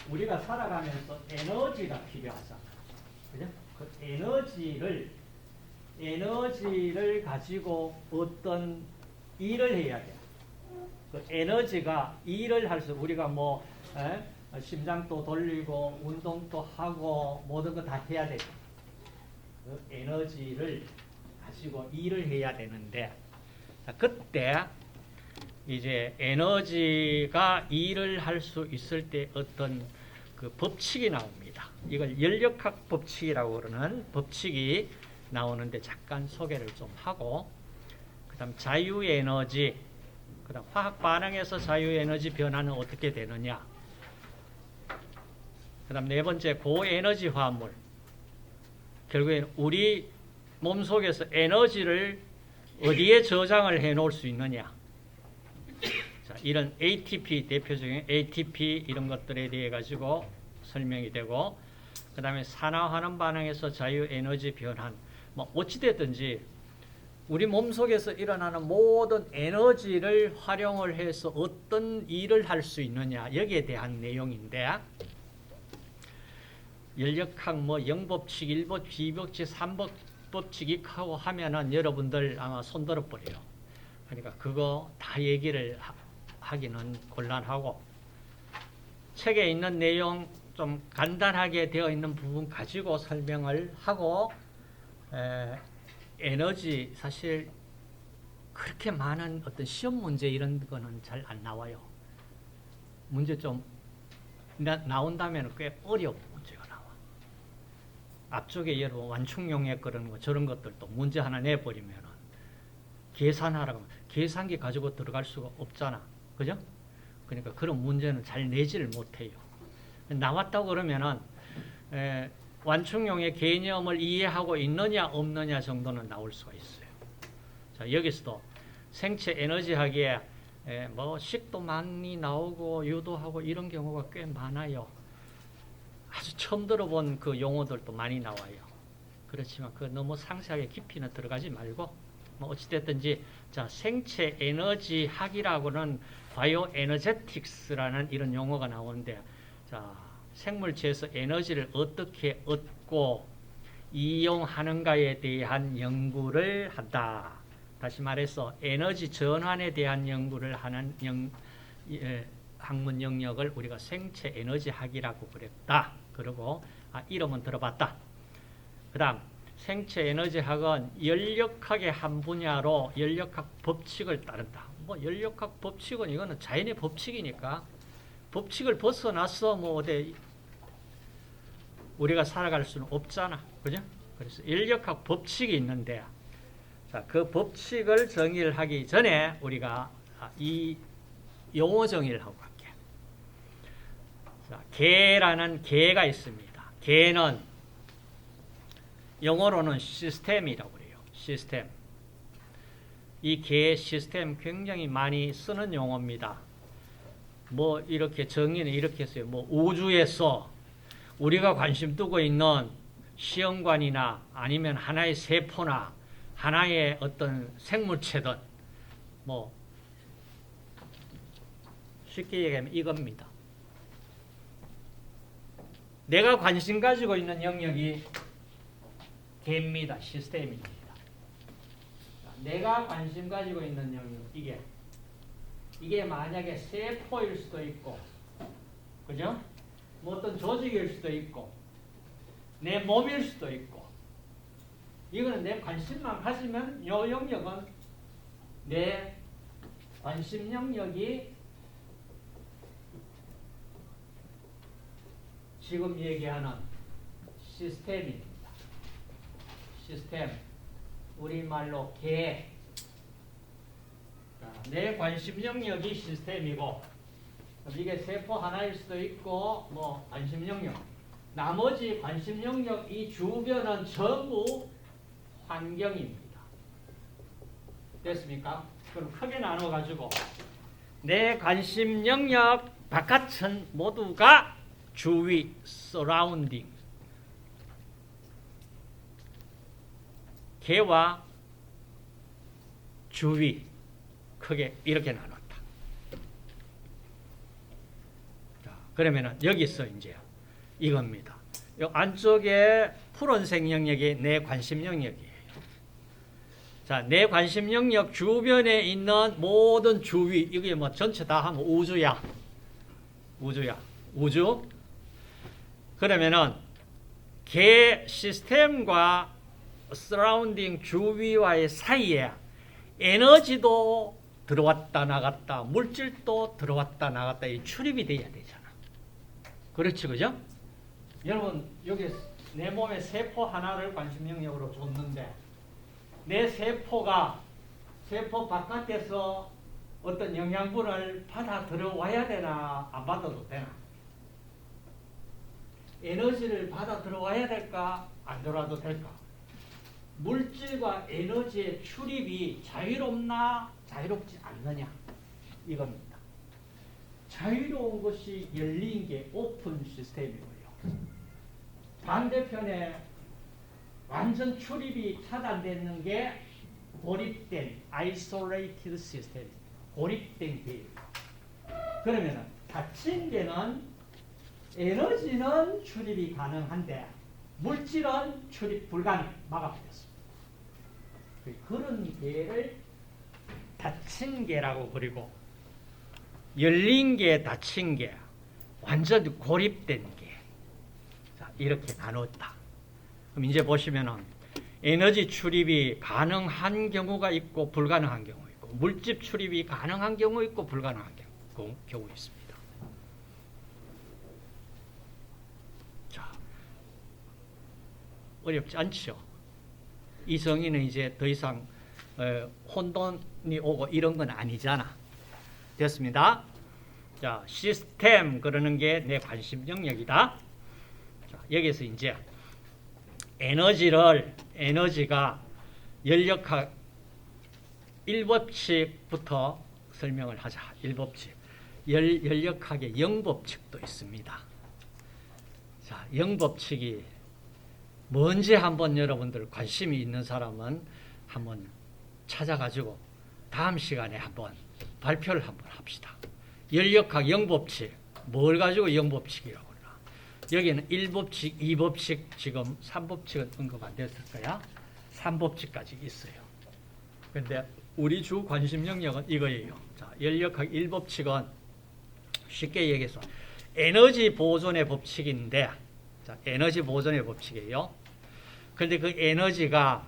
우리가 살아가면서 에너지가 필요하잖아. 그죠? 그 에너지를 가지고 어떤 일을 해야 돼. 그 에너지가 일을 할 수, 우리가 심장도 돌리고, 운동도 하고, 모든 거 다 해야 돼. 그 에너지를 가지고 일을 해야 되는데, 자, 그때 이제 에너지가 일을 할 수 있을 때 어떤 그 법칙이 나옵니다. 이걸 연력학 법칙이라고 그러는 법칙이 나오는데 잠깐 소개를 좀 하고, 그 다음 자유에너지, 그 다음 화학 반응에서 자유에너지 변화는 어떻게 되느냐, 그 다음 네 번째 고에너지 화합물, 결국에는 우리 몸속에서 에너지를 어디에 저장을 해 놓을 수 있느냐, 자, 이런 ATP, 대표적인 ATP 이런 것들에 대해 가지고 설명이 되고, 그 다음에 산화환원 반응에서 자유에너지 변환, 뭐 어찌됐든지 우리 몸속에서 일어나는 모든 에너지를 활용을 해서 어떤 일을 할 수 있느냐, 여기에 대한 내용인데, 연력학 영법칙, 1법칙, 2법칙, 3법칙 하고 하면은 여러분들 아마 손들어 버려요. 그러니까 그거 다 얘기를 하기는 곤란하고, 책에 있는 내용 좀 간단하게 되어 있는 부분 가지고 설명을 하고, 에너지 사실 그렇게 많은 어떤 시험 문제 이런 거는 잘 안 나와요. 문제 좀 나온다면 꽤 어려운 문제가 나와. 앞쪽에 여러분 완충용액 그런 거 저런 것들도 문제 하나 내버리면 계산하라고 하면 계산기 가지고 들어갈 수가 없잖아. 그죠? 그러니까 그런 문제는 잘 내지를 못해요. 나왔다고 그러면은 완충용의 개념을 이해하고 있느냐 없느냐 정도는 나올 수가 있어요. 자, 여기서도 생체 에너지학에 식도 많이 나오고 유도하고 이런 경우가 꽤 많아요. 아주 처음 들어본 그 용어들도 많이 나와요. 그렇지만 그 너무 상세하게 깊이는 들어가지 말고 어찌됐든지 자, 생체 에너지학이라고는 바이오 에너제틱스라는 이런 용어가 나오는데, 자, 생물체에서 에너지를 어떻게 얻고 이용하는가에 대한 연구를 한다. 다시 말해서 에너지 전환에 대한 연구를 하는 학문 영역을 우리가 생체 에너지학이라고 그랬다. 그리고 이름은 들어봤다. 그 다음 생체 에너지학은 연력학의 한 분야로 연력학 법칙을 따른다. 연력학 법칙은 이거는 자연의 법칙이니까 법칙을 벗어나서 어디 우리가 살아갈 수는 없잖아. 그죠? 그래서 연력학 법칙이 있는데, 자, 그 법칙을 정의를 하기 전에 우리가 이 용어 정의를 하고 갈게. 자, 개라는 개가 있습니다. 개는 영어로는 시스템이라고 그래요. 시스템. 이 개 시스템 굉장히 많이 쓰는 용어입니다. 이렇게 정의는 이렇게 했어요. 우주에서 우리가 관심 두고 있는 시험관이나 아니면 하나의 세포나 하나의 어떤 생물체든 쉽게 얘기하면 이겁니다. 내가 관심 가지고 있는 영역이 개입니다. 시스템입니다. 내가 관심 가지고 있는 영역, 이게 만약에 세포일 수도 있고, 그죠? 어떤 조직일 수도 있고, 내 몸일 수도 있고, 이거는 내 관심만 가지면 이 영역은 내 관심 영역이 지금 얘기하는 시스템입니다. 시스템, 우리말로 개. 내 관심 영역이 시스템이고, 그럼 이게 세포 하나일 수도 있고 뭐 관심 영역. 나머지 관심 영역 이 주변은 전부 환경입니다. 됐습니까? 그럼 크게 나눠 가지고 내 관심 영역 바깥은 모두가 주위 surrounding 개와 주위 크게 이렇게 나눴다. 자, 그러면은 여기서 이제 이겁니다. 이 안쪽에 푸른색 영역이 내 관심 영역이에요. 자, 내 관심 영역 주변에 있는 모든 주위 이게 뭐 전체 다 하면 우주야. 우주. 그러면은 개 시스템과 서라운딩 주위와의 사이에 에너지도 들어왔다 나갔다, 물질도 들어왔다 나갔다 이 출입이 돼야 되잖아. 그렇지, 그죠? 여러분 여기 내 몸의 세포 하나를 관심 영역으로 줬는데 내 세포가 세포 바깥에서 어떤 영양분을 받아 들어와야 되나 안 받아도 되나? 에너지를 받아 들어와야 될까 안 들어와도 될까? 물질과 에너지의 출입이 자유롭나 자유롭지 않느냐 이겁니다. 자유로운 것이 열린 게 오픈 시스템이고요. 반대편에 완전 출입이 차단되는 게 고립된 isolated system, 고립된 개입. 그러면은 닫힌 개는 에너지는 출입이 가능한데 물질은 출입 불가능, 막아버렸습니다. 그런 개를 닫힌 개라고 그리고 열린 개, 닫힌 개, 완전 고립된 개. 자, 이렇게 나눴다. 그럼 이제 보시면은 에너지 출입이 가능한 경우가 있고 불가능한 경우 있고 물질 출입이 가능한 경우 있고 불가능한 경우 있습니다. 자, 어렵지 않죠? 이성이는 이제 더 이상 혼돈이 오고 이런 건 아니잖아. 됐습니다. 자, 시스템 그러는 게 내 관심 영역이다. 자, 여기서 이제 에너지가 연력학 1법칙부터 설명을 하자. 1법칙. 연력학의 0법칙도 있습니다. 자, 0법칙이 뭔지 한번 여러분들 관심이 있는 사람은 한번 찾아가지고 다음 시간에 한번 발표를 한번 합시다. 연력학 0법칙. 뭘 가지고 0법칙이라고 그러나. 여기는 1법칙, 2법칙, 지금 3법칙은 언급 안 됐을 거야. 3법칙까지 있어요. 근데 우리 주 관심 영역은 이거예요. 자, 연력학 1법칙은 쉽게 얘기해서 에너지 보존의 법칙인데, 자, 에너지 보존의 법칙이에요. 그런데 그 에너지가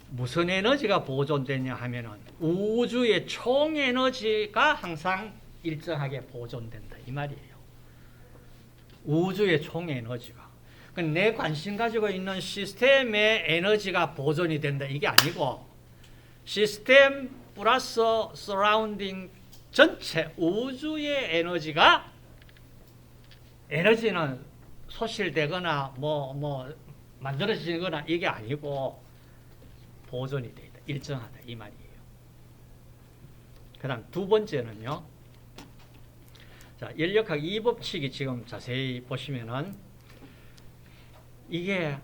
무슨 에너지가 보존되냐 하면은 우주의 총 에너지가 항상 일정하게 보존된다 이 말이에요. 우주의 총 에너지가. 내 관심 가지고 있는 시스템의 에너지가 보존이 된다 이게 아니고 시스템 플러스 서라운딩 전체 우주의 에너지는 소실되거나 뭐 만들어지거나 이게 아니고 보존이 되어 있다. 일정하다 이 말이에요. 그 다음 두 번째는요. 자, 연력학 2법칙이 지금 자세히 보시면은 이게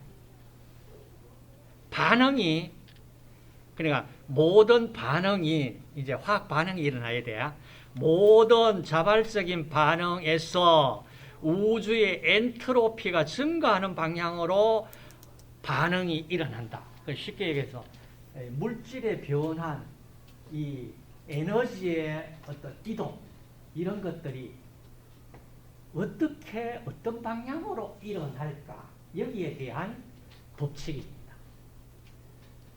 반응이 그러니까 모든 반응이 이제 화학 반응이 일어나야 돼요. 모든 자발적인 반응에서 우주의 엔트로피가 증가하는 방향으로 반응이 일어난다. 쉽게 얘기해서 물질의 변환, 이 에너지의 어떤 이동 이런 것들이 어떤 방향으로 일어날까 여기에 대한 법칙입니다.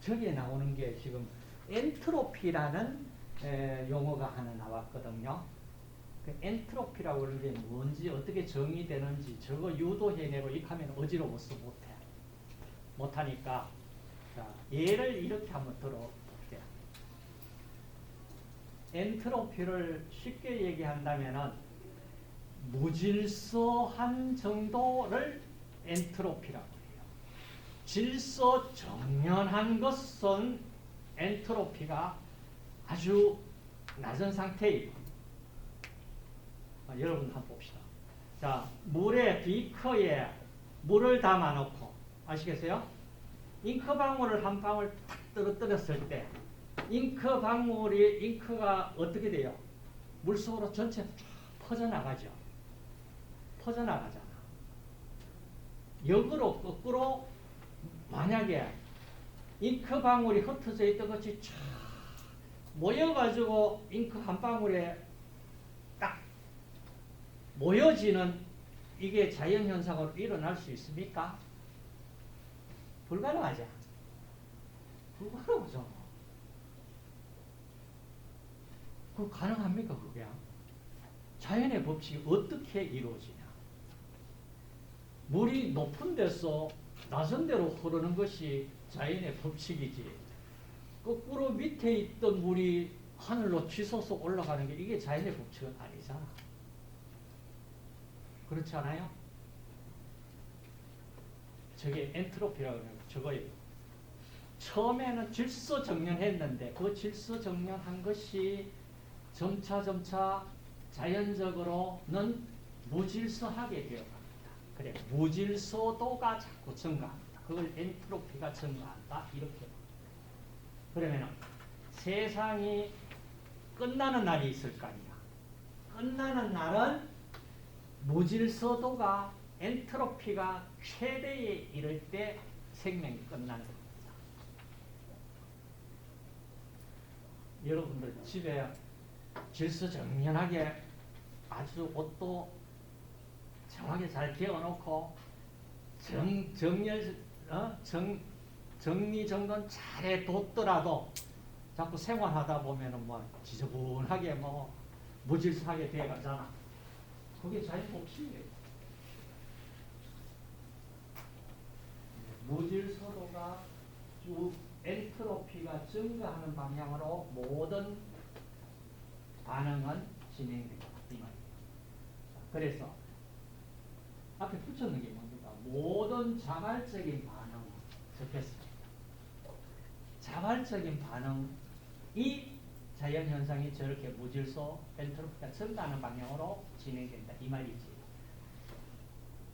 저기에 나오는 게 지금 엔트로피라는 용어가 하나 나왔거든요. 그 엔트로피라고 하는 게 뭔지 어떻게 정의되는지 저거 유도해내고 이렇게 하면 어지러워서 못하니까 자, 예를 이렇게 한번 들어볼게요. 엔트로피를 쉽게 얘기한다면은 무질서한 정도를 엔트로피라고 해요. 질서 정연한 것은 엔트로피가 아주 낮은 상태예요. 여러분 한번 봅시다. 자, 물에 비커에 물을 담아 놓고 아시겠어요? 잉크방울을 한 방울 탁 떨어뜨렸을 때 잉크가 어떻게 돼요? 물속으로 전체 쫙 퍼져나가죠. 퍼져나가잖아. 역으로 거꾸로 만약에 잉크방울이 흩어져 있던 것이 쫙 모여가지고 잉크 한 방울에 딱 모여지는 이게 자연현상으로 일어날 수 있습니까? 불가능하죠. 불가능하죠. 그 가능합니까, 그게? 자연의 법칙이 어떻게 이루어지냐? 물이 높은 데서 낮은 데로 흐르는 것이 자연의 법칙이지. 거꾸로 밑에 있던 물이 하늘로 치솟아 올라가는 게 이게 자연의 법칙은 아니잖아. 그렇지 않아요? 저게 엔트로피라고 하는 저거예요. 처음에는 질서정연했는데 그 질서정연한 것이 점차 자연적으로는 무질서하게 되어갑니다. 그래, 무질서도가 자꾸 증가합니다. 그걸 엔트로피가 증가한다 이렇게. 그러면 세상이 끝나는 날이 있을 거 아니야. 끝나는 날은 무질서도가 엔트로피가 최대에 이를 때 생명이 끝나는 겁니다. 여러분들 집에 질서정연하게 아주 옷도 정확하게 잘 개어놓고 정리정돈 잘 해뒀더라도 자꾸 생활하다 보면은 뭐 지저분하게 뭐 무질서하게 돼가잖아. 그게 자연 법칙이에요. 무질서도가 쭉 엔트로피가 증가하는 방향으로 모든 반응은 진행됩니다. 이 말이에요. 그래서 앞에 붙였는 게 뭡니까? 모든 자발적인 반응 적혔습니다. 자발적인 반응이 자연현상이 저렇게 무질서 엔트로피가 증가하는 방향으로 진행된다. 이 말이지.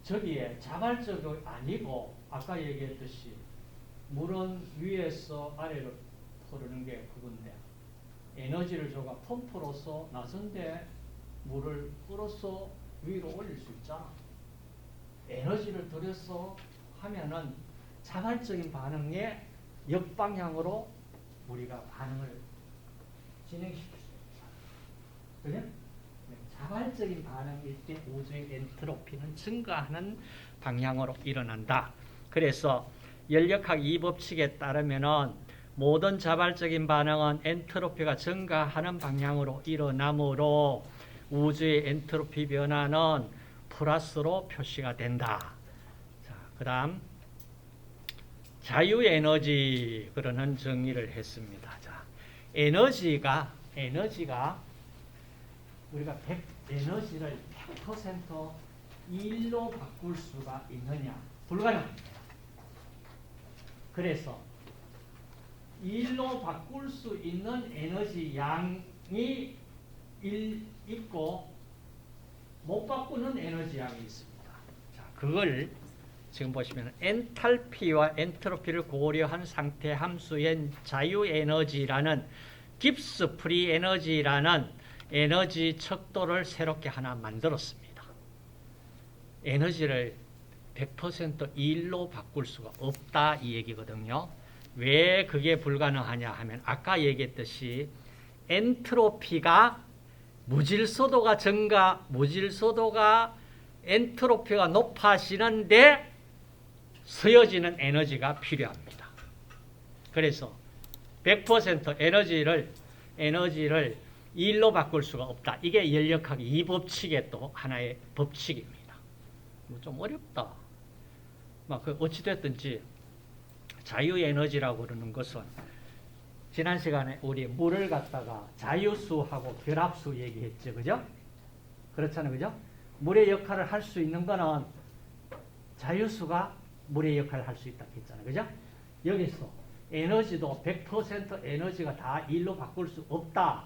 저기에 자발적이 아니고 아까 얘기했듯이 물은 위에서 아래로 흐르는 게 그건데 에너지를 줘가 펌프로서 낮은데 물을 끌어서 위로 올릴 수 있잖아. 에너지를 들여서 하면은 자발적인 반응에 역방향으로 우리가 반응을 진행시킬 수 있다. 그래? 자발적인 반응일 때 우주의 엔트로피는 증가하는 방향으로 일어난다. 그래서 연력학 2법칙에 따르면은 모든 자발적인 반응은 엔트로피가 증가하는 방향으로 일어나므로 우주의 엔트로피 변화는 플러스로 표시가 된다. 자, 그다음 자유에너지 그러는 정의를 했습니다. 자, 에너지가 우리가 에너지를 100% 일로 바꿀 수가 있느냐? 불가능합니다. 그래서 일로 바꿀 수 있는 에너지 양이 있고 못 바꾸는 에너지 양이 있습니다. 자, 그걸 지금 보시면 엔탈피와 엔트로피를 고려한 상태 함수인 자유에너지라는 깁스 프리 에너지라는 에너지 척도를 새롭게 하나 만들었습니다. 에너지를 100% 일로 바꿀 수가 없다 이 얘기거든요. 왜 그게 불가능하냐 하면 아까 얘기했듯이 엔트로피가 무질서도가 엔트로피가 높아지는데 쓰여지는 에너지가 필요합니다. 그래서 100% 에너지를 일로 바꿀 수가 없다. 이게 연력학 2법칙의 또 하나의 법칙입니다. 좀 어렵다. 어찌됐든지 자유에너지라고 그러는 것은 지난 시간에 우리 물을 갖다가 자유수하고 결합수 얘기했죠. 그죠? 그렇잖아요. 그죠? 물의 역할을 할 수 있는 거는 자유수가 물의 역할을 할 수 있다 했잖아요. 그죠? 여기서 에너지도 100% 에너지가 다 일로 바꿀 수 없다.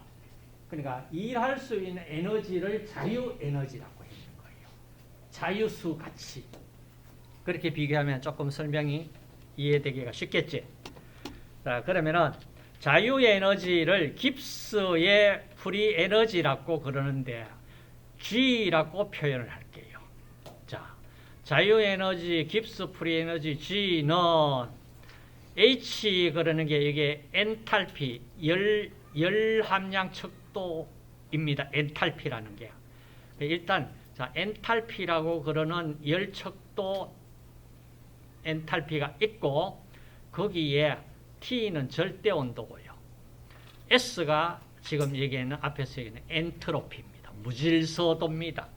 그러니까 일할 수 있는 에너지를 자유에너지라고 했는 거예요. 자유수 가치. 그렇게 비교하면 조금 설명이 이해되기가 쉽겠지. 자, 그러면은 자유에너지를 깁스의 프리에너지라고 그러는데 G라고 표현을 할게요. 자, 자유에너지, 깁스 프리에너지 G는 H 그러는 게 이게 엔탈피, 열 함량 척도입니다. 엔탈피라는 게. 일단 자, 엔탈피라고 그러는 열 척도 엔탈피가 있고 거기에 T는 절대 온도고요. S가 지금 얘기하는 앞에서 얘기하는 엔트로피입니다. 무질서도입니다.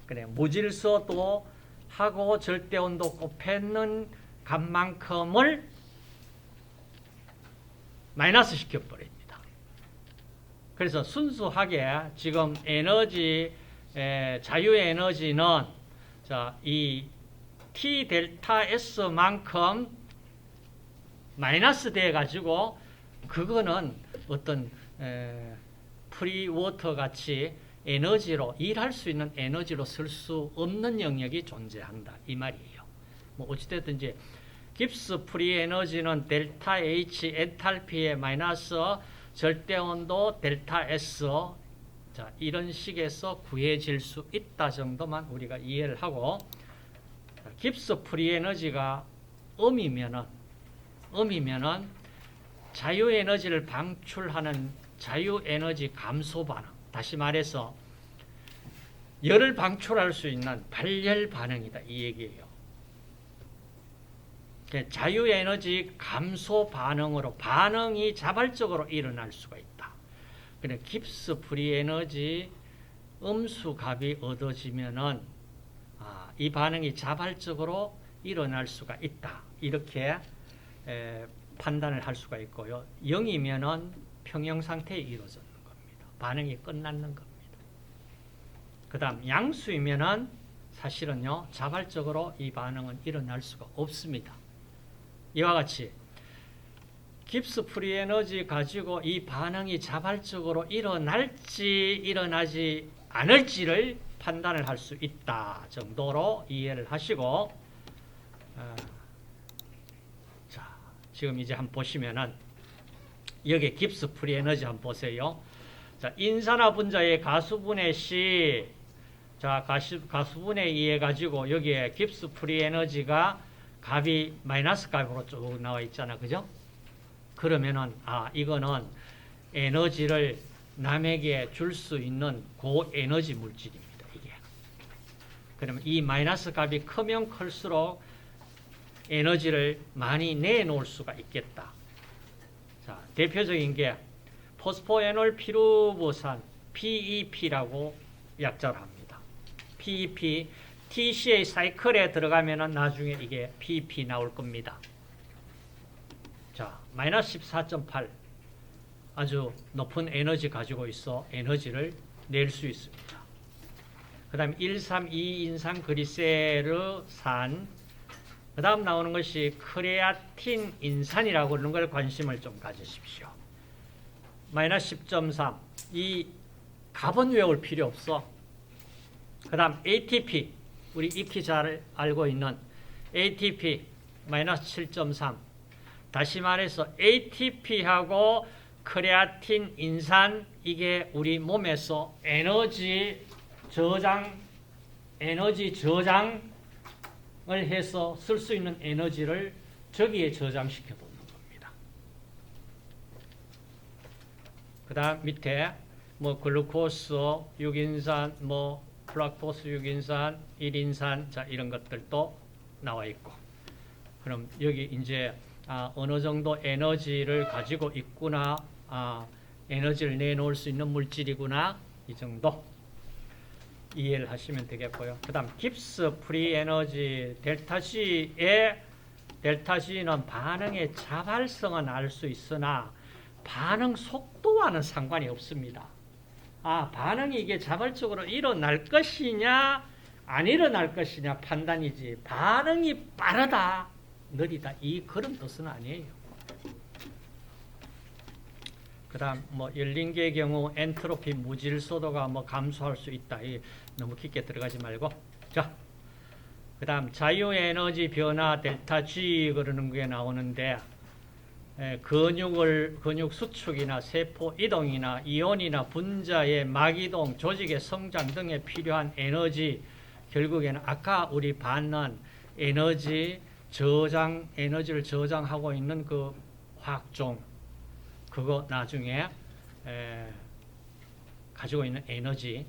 그래, 무질서도 하고 절대 온도 곱했는 값만큼을 마이너스 시켜버립니다. 그래서 순수하게 지금 에너지, 자유의 에너지는 자, 이 T 델타 S만큼 마이너스 돼가지고 그거는 어떤 프리워터 같이 에너지로 일할 수 있는 에너지로 쓸 수 없는 영역이 존재한다 이 말이에요. 뭐 어찌됐든 이제 깁스 프리 에너지는 델타 H 엔탈피의 마이너스 절대 온도 델타 S 자 이런 식에서 구해질 수 있다 정도만 우리가 이해를 하고 깁스 프리 에너지가 음이면은 자유에너지를 방출하는 자유에너지 감소 반응. 다시 말해서 열을 방출할 수 있는 발열 반응이다. 이 얘기예요. 자유에너지 감소 반응으로 반응이 자발적으로 일어날 수가 있다. 그래 깁스 프리 에너지 음수 값이 얻어지면은 이 반응이 자발적으로 일어날 수가 있다. 이렇게 판단을 할 수가 있고요. 0이면은 평형 상태에 이루어지는 겁니다. 반응이 끝나는 겁니다. 그 다음 양수이면은 사실은요 자발적으로 이 반응은 일어날 수가 없습니다. 이와 같이 깁스 프리 에너지 가지고 이 반응이 자발적으로 일어날지 일어나지 않을지를 판단을 할 수 있다 정도로 이해를 하시고 자 지금 이제 한번 보시면은 여기 깁스 프리 에너지 한번 보세요. 자 인산화 분자의 가수분해 시 자 가수분해 의해 가지고 여기에 깁스 프리 에너지가 값이 마이너스 값으로 쭉 나와 있잖아. 그죠? 그러면은 이거는 에너지를 남에게 줄 수 있는 고에너지 물질입니다. 이게. 그러면 이 마이너스 값이 크면 클수록 에너지를 많이 내놓을 수가 있겠다. 자, 대표적인 게 포스포에놀 피루보산 PEP라고 약자를 합니다. PEP TCA 사이클에 들어가면은 나중에 이게 PEP 나올 겁니다. 자, 마이너스 14.8 아주 높은 에너지 가지고 있어 에너지를 낼 수 있습니다. 그 다음 132인산 그리세르산 그 다음 나오는 것이 크레아틴 인산이라고 하는 걸 관심을 좀 가지십시오. 마이너스 10.3 이 값은 외울 필요 없어. 그 다음 ATP 우리 익히 잘 알고 있는 ATP 마이너스 7.3 다시 말해서 ATP하고 크레아틴 인산 이게 우리 몸에서 에너지 저장을 해서 쓸 수 있는 에너지를 저기에 저장시켜 놓는 겁니다. 그 다음 밑에 뭐 글루코스, 유긴산, 뭐 플락토스 유긴산, 1인산 자 이런 것들도 나와 있고 그럼 여기 이제 어느 정도 에너지를 가지고 있구나 에너지를 내놓을 수 있는 물질이구나 이 정도 이해를 하시면 되겠고요. 그 다음 깁스 프리 에너지 델타 G는 반응의 자발성은 알 수 있으나 반응 속도와는 상관이 없습니다. 반응이 이게 자발적으로 일어날 것이냐 안 일어날 것이냐 판단이지 반응이 빠르다 느리다 그런 뜻은 아니에요. 그 다음 열린 계의 경우 엔트로피 무질서도가 감소할 수 있다. 너무 깊게 들어가지 말고. 자, 그 다음 자유에너지 변화 델타 G 그러는 게 나오는데 근육 수축이나 세포 이동이나 이온이나 분자의 막이동, 조직의 성장 등에 필요한 에너지, 결국에는 아까 우리 봤는 에너지를 저장하고 있는 그 화학종, 그거 나중에 가지고 있는 에너지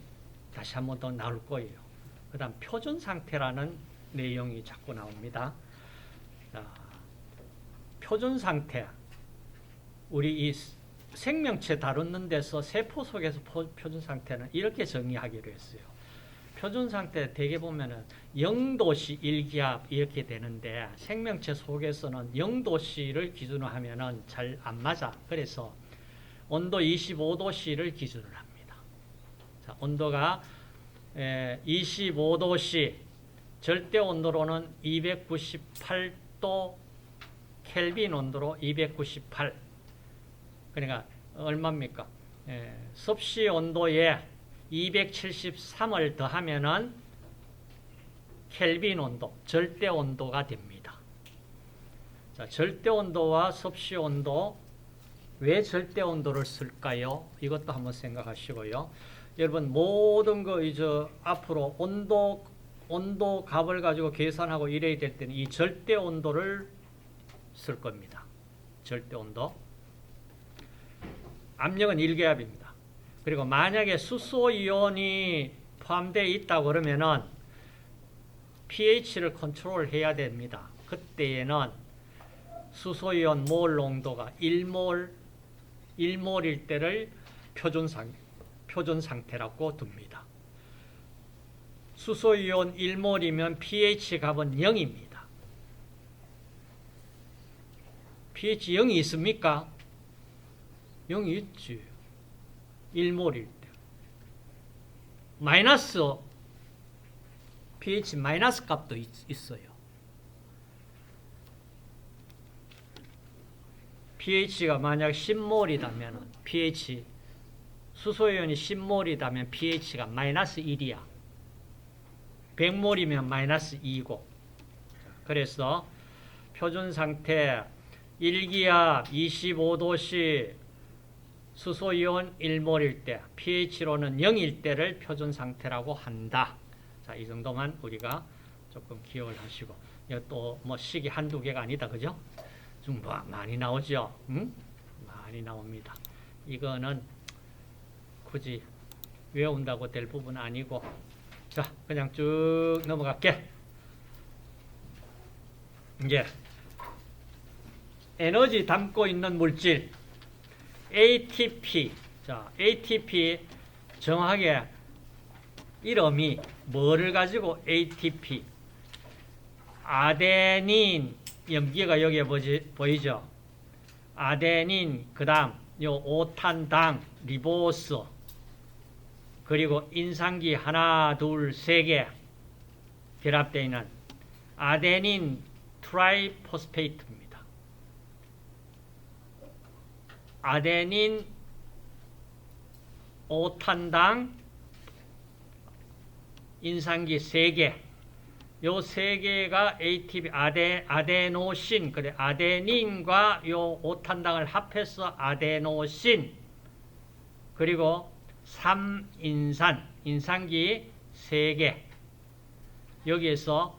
다시 한 번 더 나올 거예요. 그 다음 표준 상태라는 내용이 자꾸 나옵니다. 표준 상태. 우리 이 생명체 다루는 데서 세포 속에서 표준 상태는 이렇게 정의하기로 했어요. 표준 상태 대개 보면은 0도씨 1기압 이렇게 되는데 생명체 속에서는 0도씨를 기준으로 하면은 잘 안 맞아. 그래서 온도 25도씨를 기준으로 합니다. 자, 온도가 25도씨, 절대 온도로는 298도 켈빈 온도로 298. 그러니까 얼마입니까? 섭씨 온도에 273을 더하면은 켈빈 온도, 절대 온도가 됩니다. 자, 절대 온도와 섭씨 온도, 왜 절대 온도를 쓸까요? 이것도 한번 생각하시고요. 여러분 모든 거 앞으로 온도 값을 가지고 계산하고 이래야 될 때는 이 절대 온도를 쓸 겁니다. 절대 온도. 압력은 1기압입니다. 그리고 만약에 수소이온이 포함되어 있다고 그러면은 pH를 컨트롤해야 됩니다. 그때에는 수소이온 몰 농도가 1몰일 때를 표준 상태라고 둡니다. 수소이온 1몰이면 pH 값은 0입니다. pH 0이 있습니까? 0이 있지. 1몰일 때. 마이너스, pH 마이너스 값도 있어요. pH가 만약 10몰이라면 pH, 수소이온이 10몰이라면 pH가 마이너스 1이야. 100몰이면 마이너스 2고. 그래서 표준 상태 1기압 25도씨 수소이온 1몰일 때, pH로는 0일 때를 표준 상태라고 한다. 자, 이 정도만 우리가 조금 기억을 하시고. 또 식이 한두 개가 아니다. 그죠? 좀 많이 나오죠? 응? 많이 나옵니다. 이거는 굳이 외운다고 될 부분 아니고. 자, 그냥 쭉 넘어갈게. 이제 에너지 담고 있는 물질 ATP. 자, ATP 정확하게 이름이 뭐를 가지고 ATP? 아데닌 염기가 여기에 보이죠? 아데닌, 그 다음 요 5탄당 리보스, 그리고 인산기 하나, 둘, 세 개 결합되어 있는 아데닌 트라이포스페이트입니다. 아데닌 5탄당 인산기 3개, 요 3개가 ATP, 아데노신, 그래, 아데닌과 요 5탄당을 합해서 아데노신, 그리고 3인산, 인산기 3개. 여기에서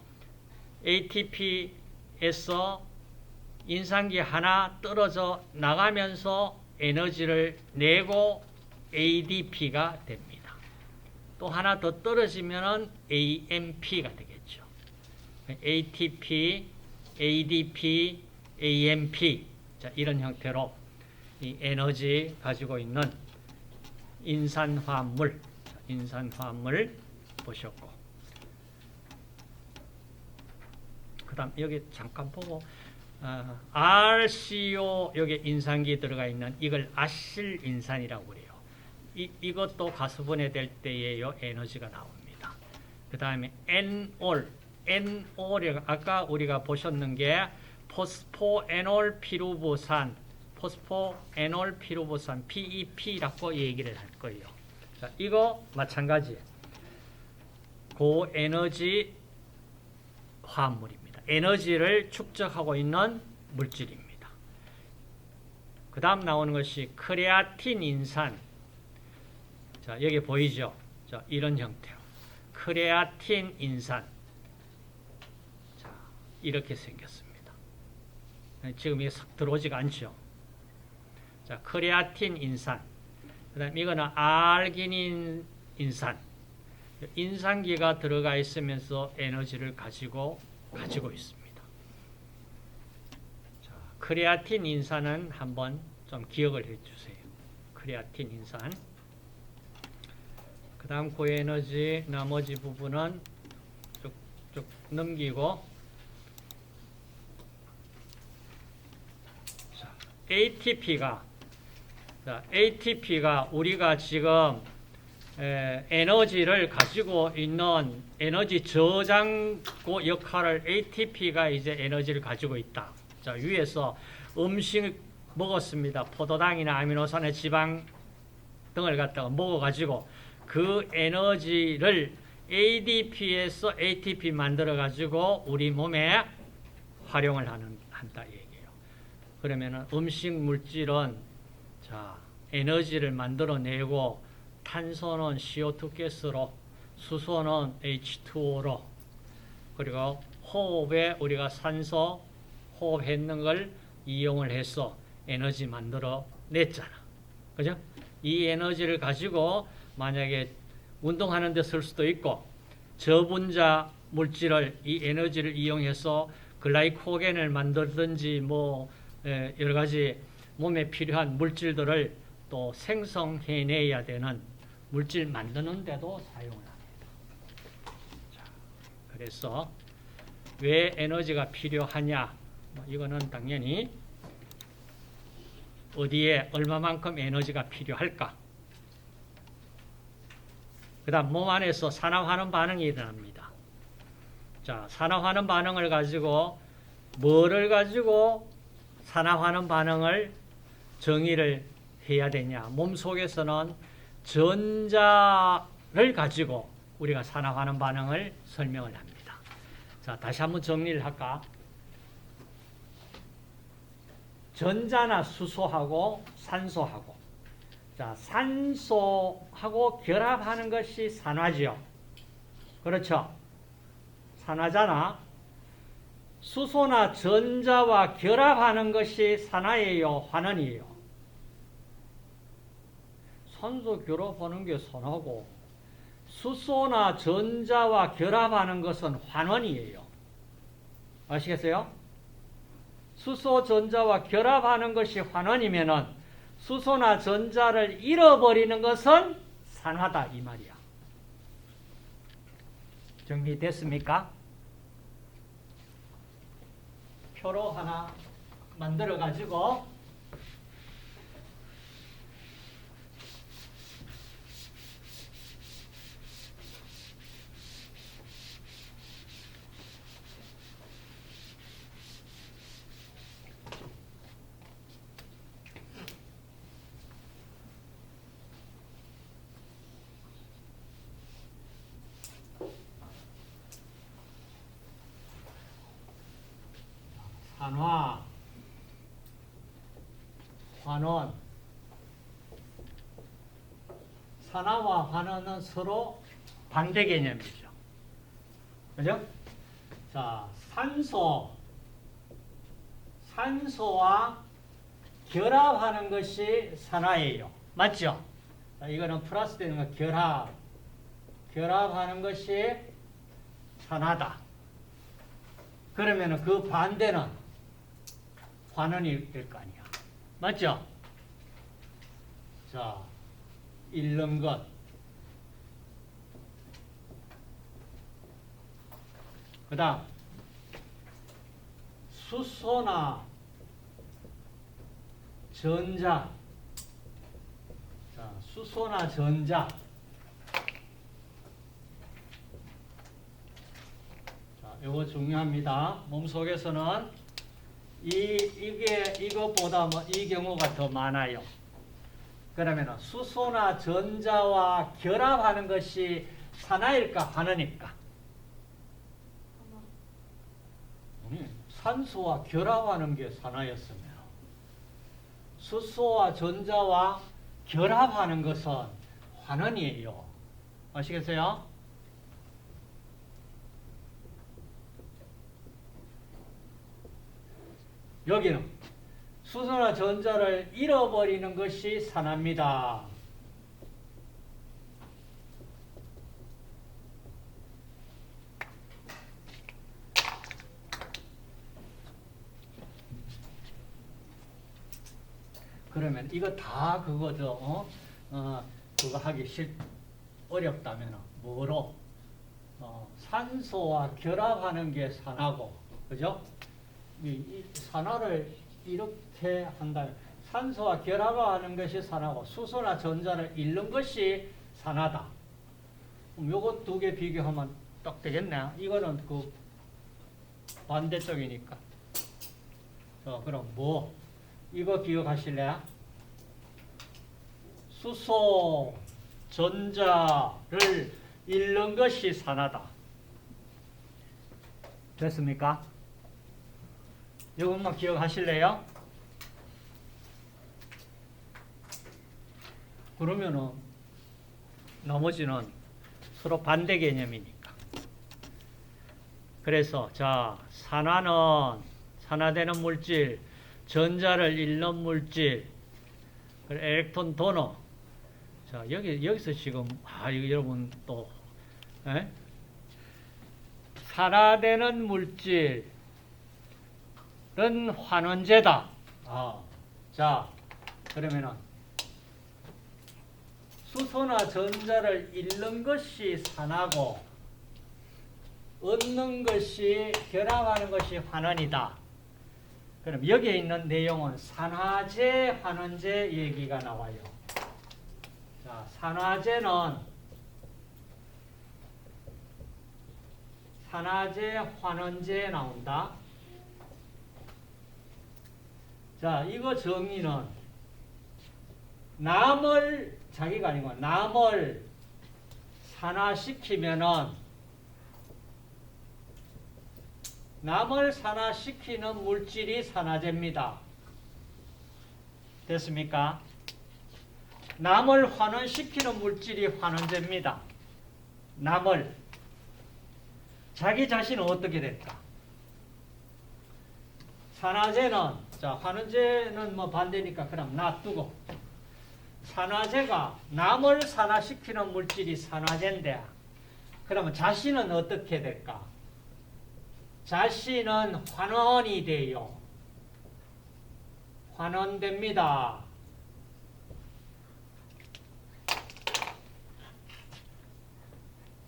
ATP에서 인산기 하나 떨어져 나가면서 에너지를 내고 ADP가 됩니다. 또 하나 더 떨어지면 AMP가 되겠죠. ATP, ADP, AMP. 자, 이런 형태로 이 에너지 가지고 있는 인산화물 보셨고. 그 다음 여기 잠깐 보고 RCO 여기 인산기 들어가 있는 이걸 아실인산이라고 그래요. 이것도 가수분해될 때에 요 에너지가 나옵니다. 그 다음에 N올, N올이 아까 우리가 보셨는 게 포스포에놀 피루보산, 포스포에놀 피루보산 PEP라고 얘기를 할 거예요. 자, 이거 마찬가지 고에너지 화합물입니다. 에너지를 축적하고 있는 물질입니다. 그 다음 나오는 것이 크레아틴 인산. 자, 여기 보이죠? 자, 이런 형태로. 크레아틴 인산. 자, 이렇게 생겼습니다. 지금 이게 싹 들어오지가 않죠? 자, 크레아틴 인산. 그 다음 이거는 알기닌 인산. 인산기가 들어가 있으면서 에너지를 가지고 있습니다. 자, 크레아틴 인산은 한번 좀 기억을 해주세요. 크레아틴 인산. 그 다음 고에너지 나머지 부분은 쭉쭉 넘기고 자, ATP가 우리가 지금 에너지를 가지고 있는 에너지 저장고 역할을 ATP가 이제 에너지를 가지고 있다. 자, 위에서 음식 먹었습니다. 포도당이나 아미노산의 지방 등을 갖다가 먹어가지고 그 에너지를 ADP에서 ATP 만들어가지고 우리 몸에 활용을 한다 얘기예요. 그러면은 음식 물질은 자, 에너지를 만들어내고 탄소는 CO2 가스로, 수소는 H2O로, 그리고 호흡에 우리가 산소 호흡했는 걸 이용을 해서 에너지 만들어 냈잖아. 그죠? 이 에너지를 가지고 만약에 운동하는 데 쓸 수도 있고, 저분자 물질을, 이 에너지를 이용해서 글라이코겐을 만들든지 여러 가지 몸에 필요한 물질들을 또 생성해내야 되는 물질 만드는 데도 사용을 합니다. 자, 그래서 왜 에너지가 필요하냐? 이거는 당연히 어디에 얼마만큼 에너지가 필요할까? 그 다음 몸 안에서 산화하는 반응이 일어납니다. 자, 산화하는 반응을 가지고 뭐를 가지고 산화하는 반응을 정의를 해야 되냐? 몸 속에서는 전자를 가지고 우리가 산화하는 반응을 설명을 합니다. 자, 다시 한번 정리를 할까? 전자나 수소하고 산소하고, 자, 산소하고 결합하는 것이 산화죠. 그렇죠? 산화잖아. 수소나 전자와 결합하는 것이 산화예요, 환원이에요? 산소 결합하는 게 산화고 수소나 전자와 결합하는 것은 환원이에요. 아시겠어요? 수소, 전자와 결합하는 것이 환원이면은 수소나 전자를 잃어버리는 것은 산화다 이 말이야. 정리됐습니까? 표로 하나 만들어 가지고 산화, 환원. 산화와 환원은 서로 반대 개념이죠. 그죠? 자, 산소와 결합하는 것이 산화예요. 맞죠? 자, 이거는 플러스 되는 거 결합하는 것이 산화다. 그러면 그 반대는 환원일 거 아니야. 맞죠? 자, 잃는 것. 그 다음, 수소나 전자. 자, 수소나 전자. 자, 요거 중요합니다. 몸속에서는 이것보다 이 경우가 더 많아요. 그러면 수소나 전자와 결합하는 것이 산화일까 환원일까? 산소와 결합하는 게 산화였으면 수소와 전자와 결합하는 것은 환원이에요. 아시겠어요? 여기는 수소나 전자를 잃어버리는 것이 산화입니다. 그러면 이거 다 그거죠. 그거 하기 어렵다면 뭐로? 산소와 결합하는 게 산화고, 그죠? 이 산화를 이렇게 한다면 산소와 결합하는 것이 산화고 수소나 전자를 잃는 것이 산화다. 그럼 요거 두 개 비교하면 딱 되겠네. 이거는 그 반대쪽이니까. 그럼 뭐? 이거 기억하실래요? 수소, 전자를 잃는 것이 산화다. 됐습니까? 이것만 기억하실래요? 그러면은 나머지는 서로 반대 개념이니까. 그래서 자, 산화되는 물질, 전자를 잃는 물질, 엘렉트론 도너. 자, 여기서 지금 이거 여러분 또 산화되는 물질은 환원제다. 자, 그러면은 수소나 전자를 잃는 것이 산화고 얻는 것이 결합하는 것이 환원이다. 그럼 여기에 있는 내용은 산화제, 환원제 얘기가 나와요. 자, 산화제, 환원제 나온다. 자, 이거 정의는 자기가 아니고 남을 산화시키면은 남을 산화시키는 물질이 산화제입니다. 됐습니까? 남을 환원시키는 물질이 환원제입니다. 자기 자신은 어떻게 될까? 산화제는, 자, 환원제는 뭐 반대니까 그럼 놔두고, 산화제가 남을 산화시키는 물질이 산화제인데, 그러면 자신은 어떻게 될까? 자신은 환원이 돼요. 환원됩니다.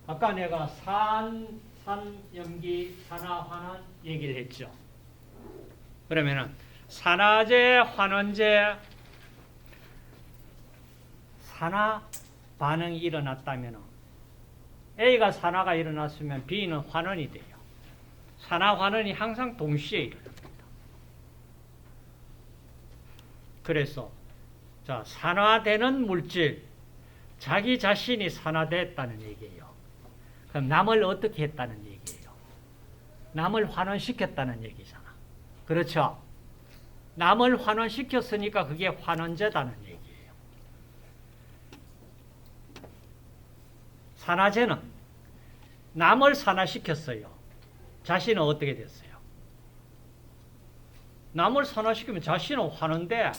아까 내가 산염기, 산화환원 얘기를 했죠. 그러면은 산화제, 환원제, 산화 반응이 일어났다면 A가 산화가 일어났으면 B는 환원이 돼요. 산화 환원이 항상 동시에 일어납니다. 그래서 자, 산화되는 물질, 자기 자신이 산화됐다는 얘기예요. 그럼 남을 어떻게 했다는 얘기예요? 남을 환원시켰다는 얘기잖아. 그렇죠? 남을 환원시켰으니까 그게 환원제다는 얘기예요. 산화제는 남을 산화시켰어요. 자신은 어떻게 됐어요? 남을 산화시키면 자신은 환원돼.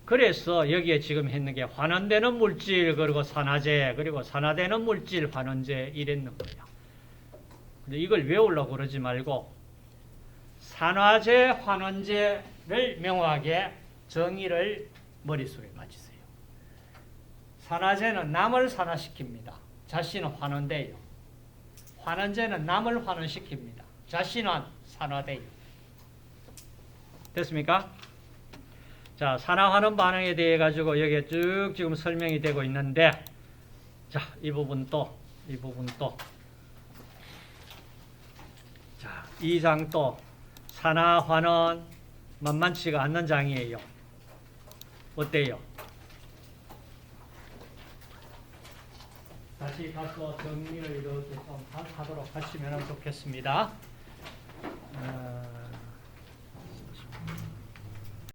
그래서 여기에 지금 했는 게 환원되는 물질, 그리고 산화제, 그리고 산화되는 물질, 환원제 이랬는 거예요. 근데 이걸 외우려고 그러지 말고 산화제, 환원제를 명확하게 정의를 머릿속에 맞추세요. 산화제는 남을 산화시킵니다. 자신은 환원돼요. 환원제는 남을 환원시킵니다. 자신은 산화돼요. 됐습니까? 자, 산화환원 반응에 대해 가지고 여기에 쭉 지금 설명이 되고 있는데, 자, 이 부분도, 자, 이 장도 산화환원 만만치가 않는 장이에요. 어때요? 다시 가서 정리를 이렇게 좀 하도록 하시면 좋겠습니다.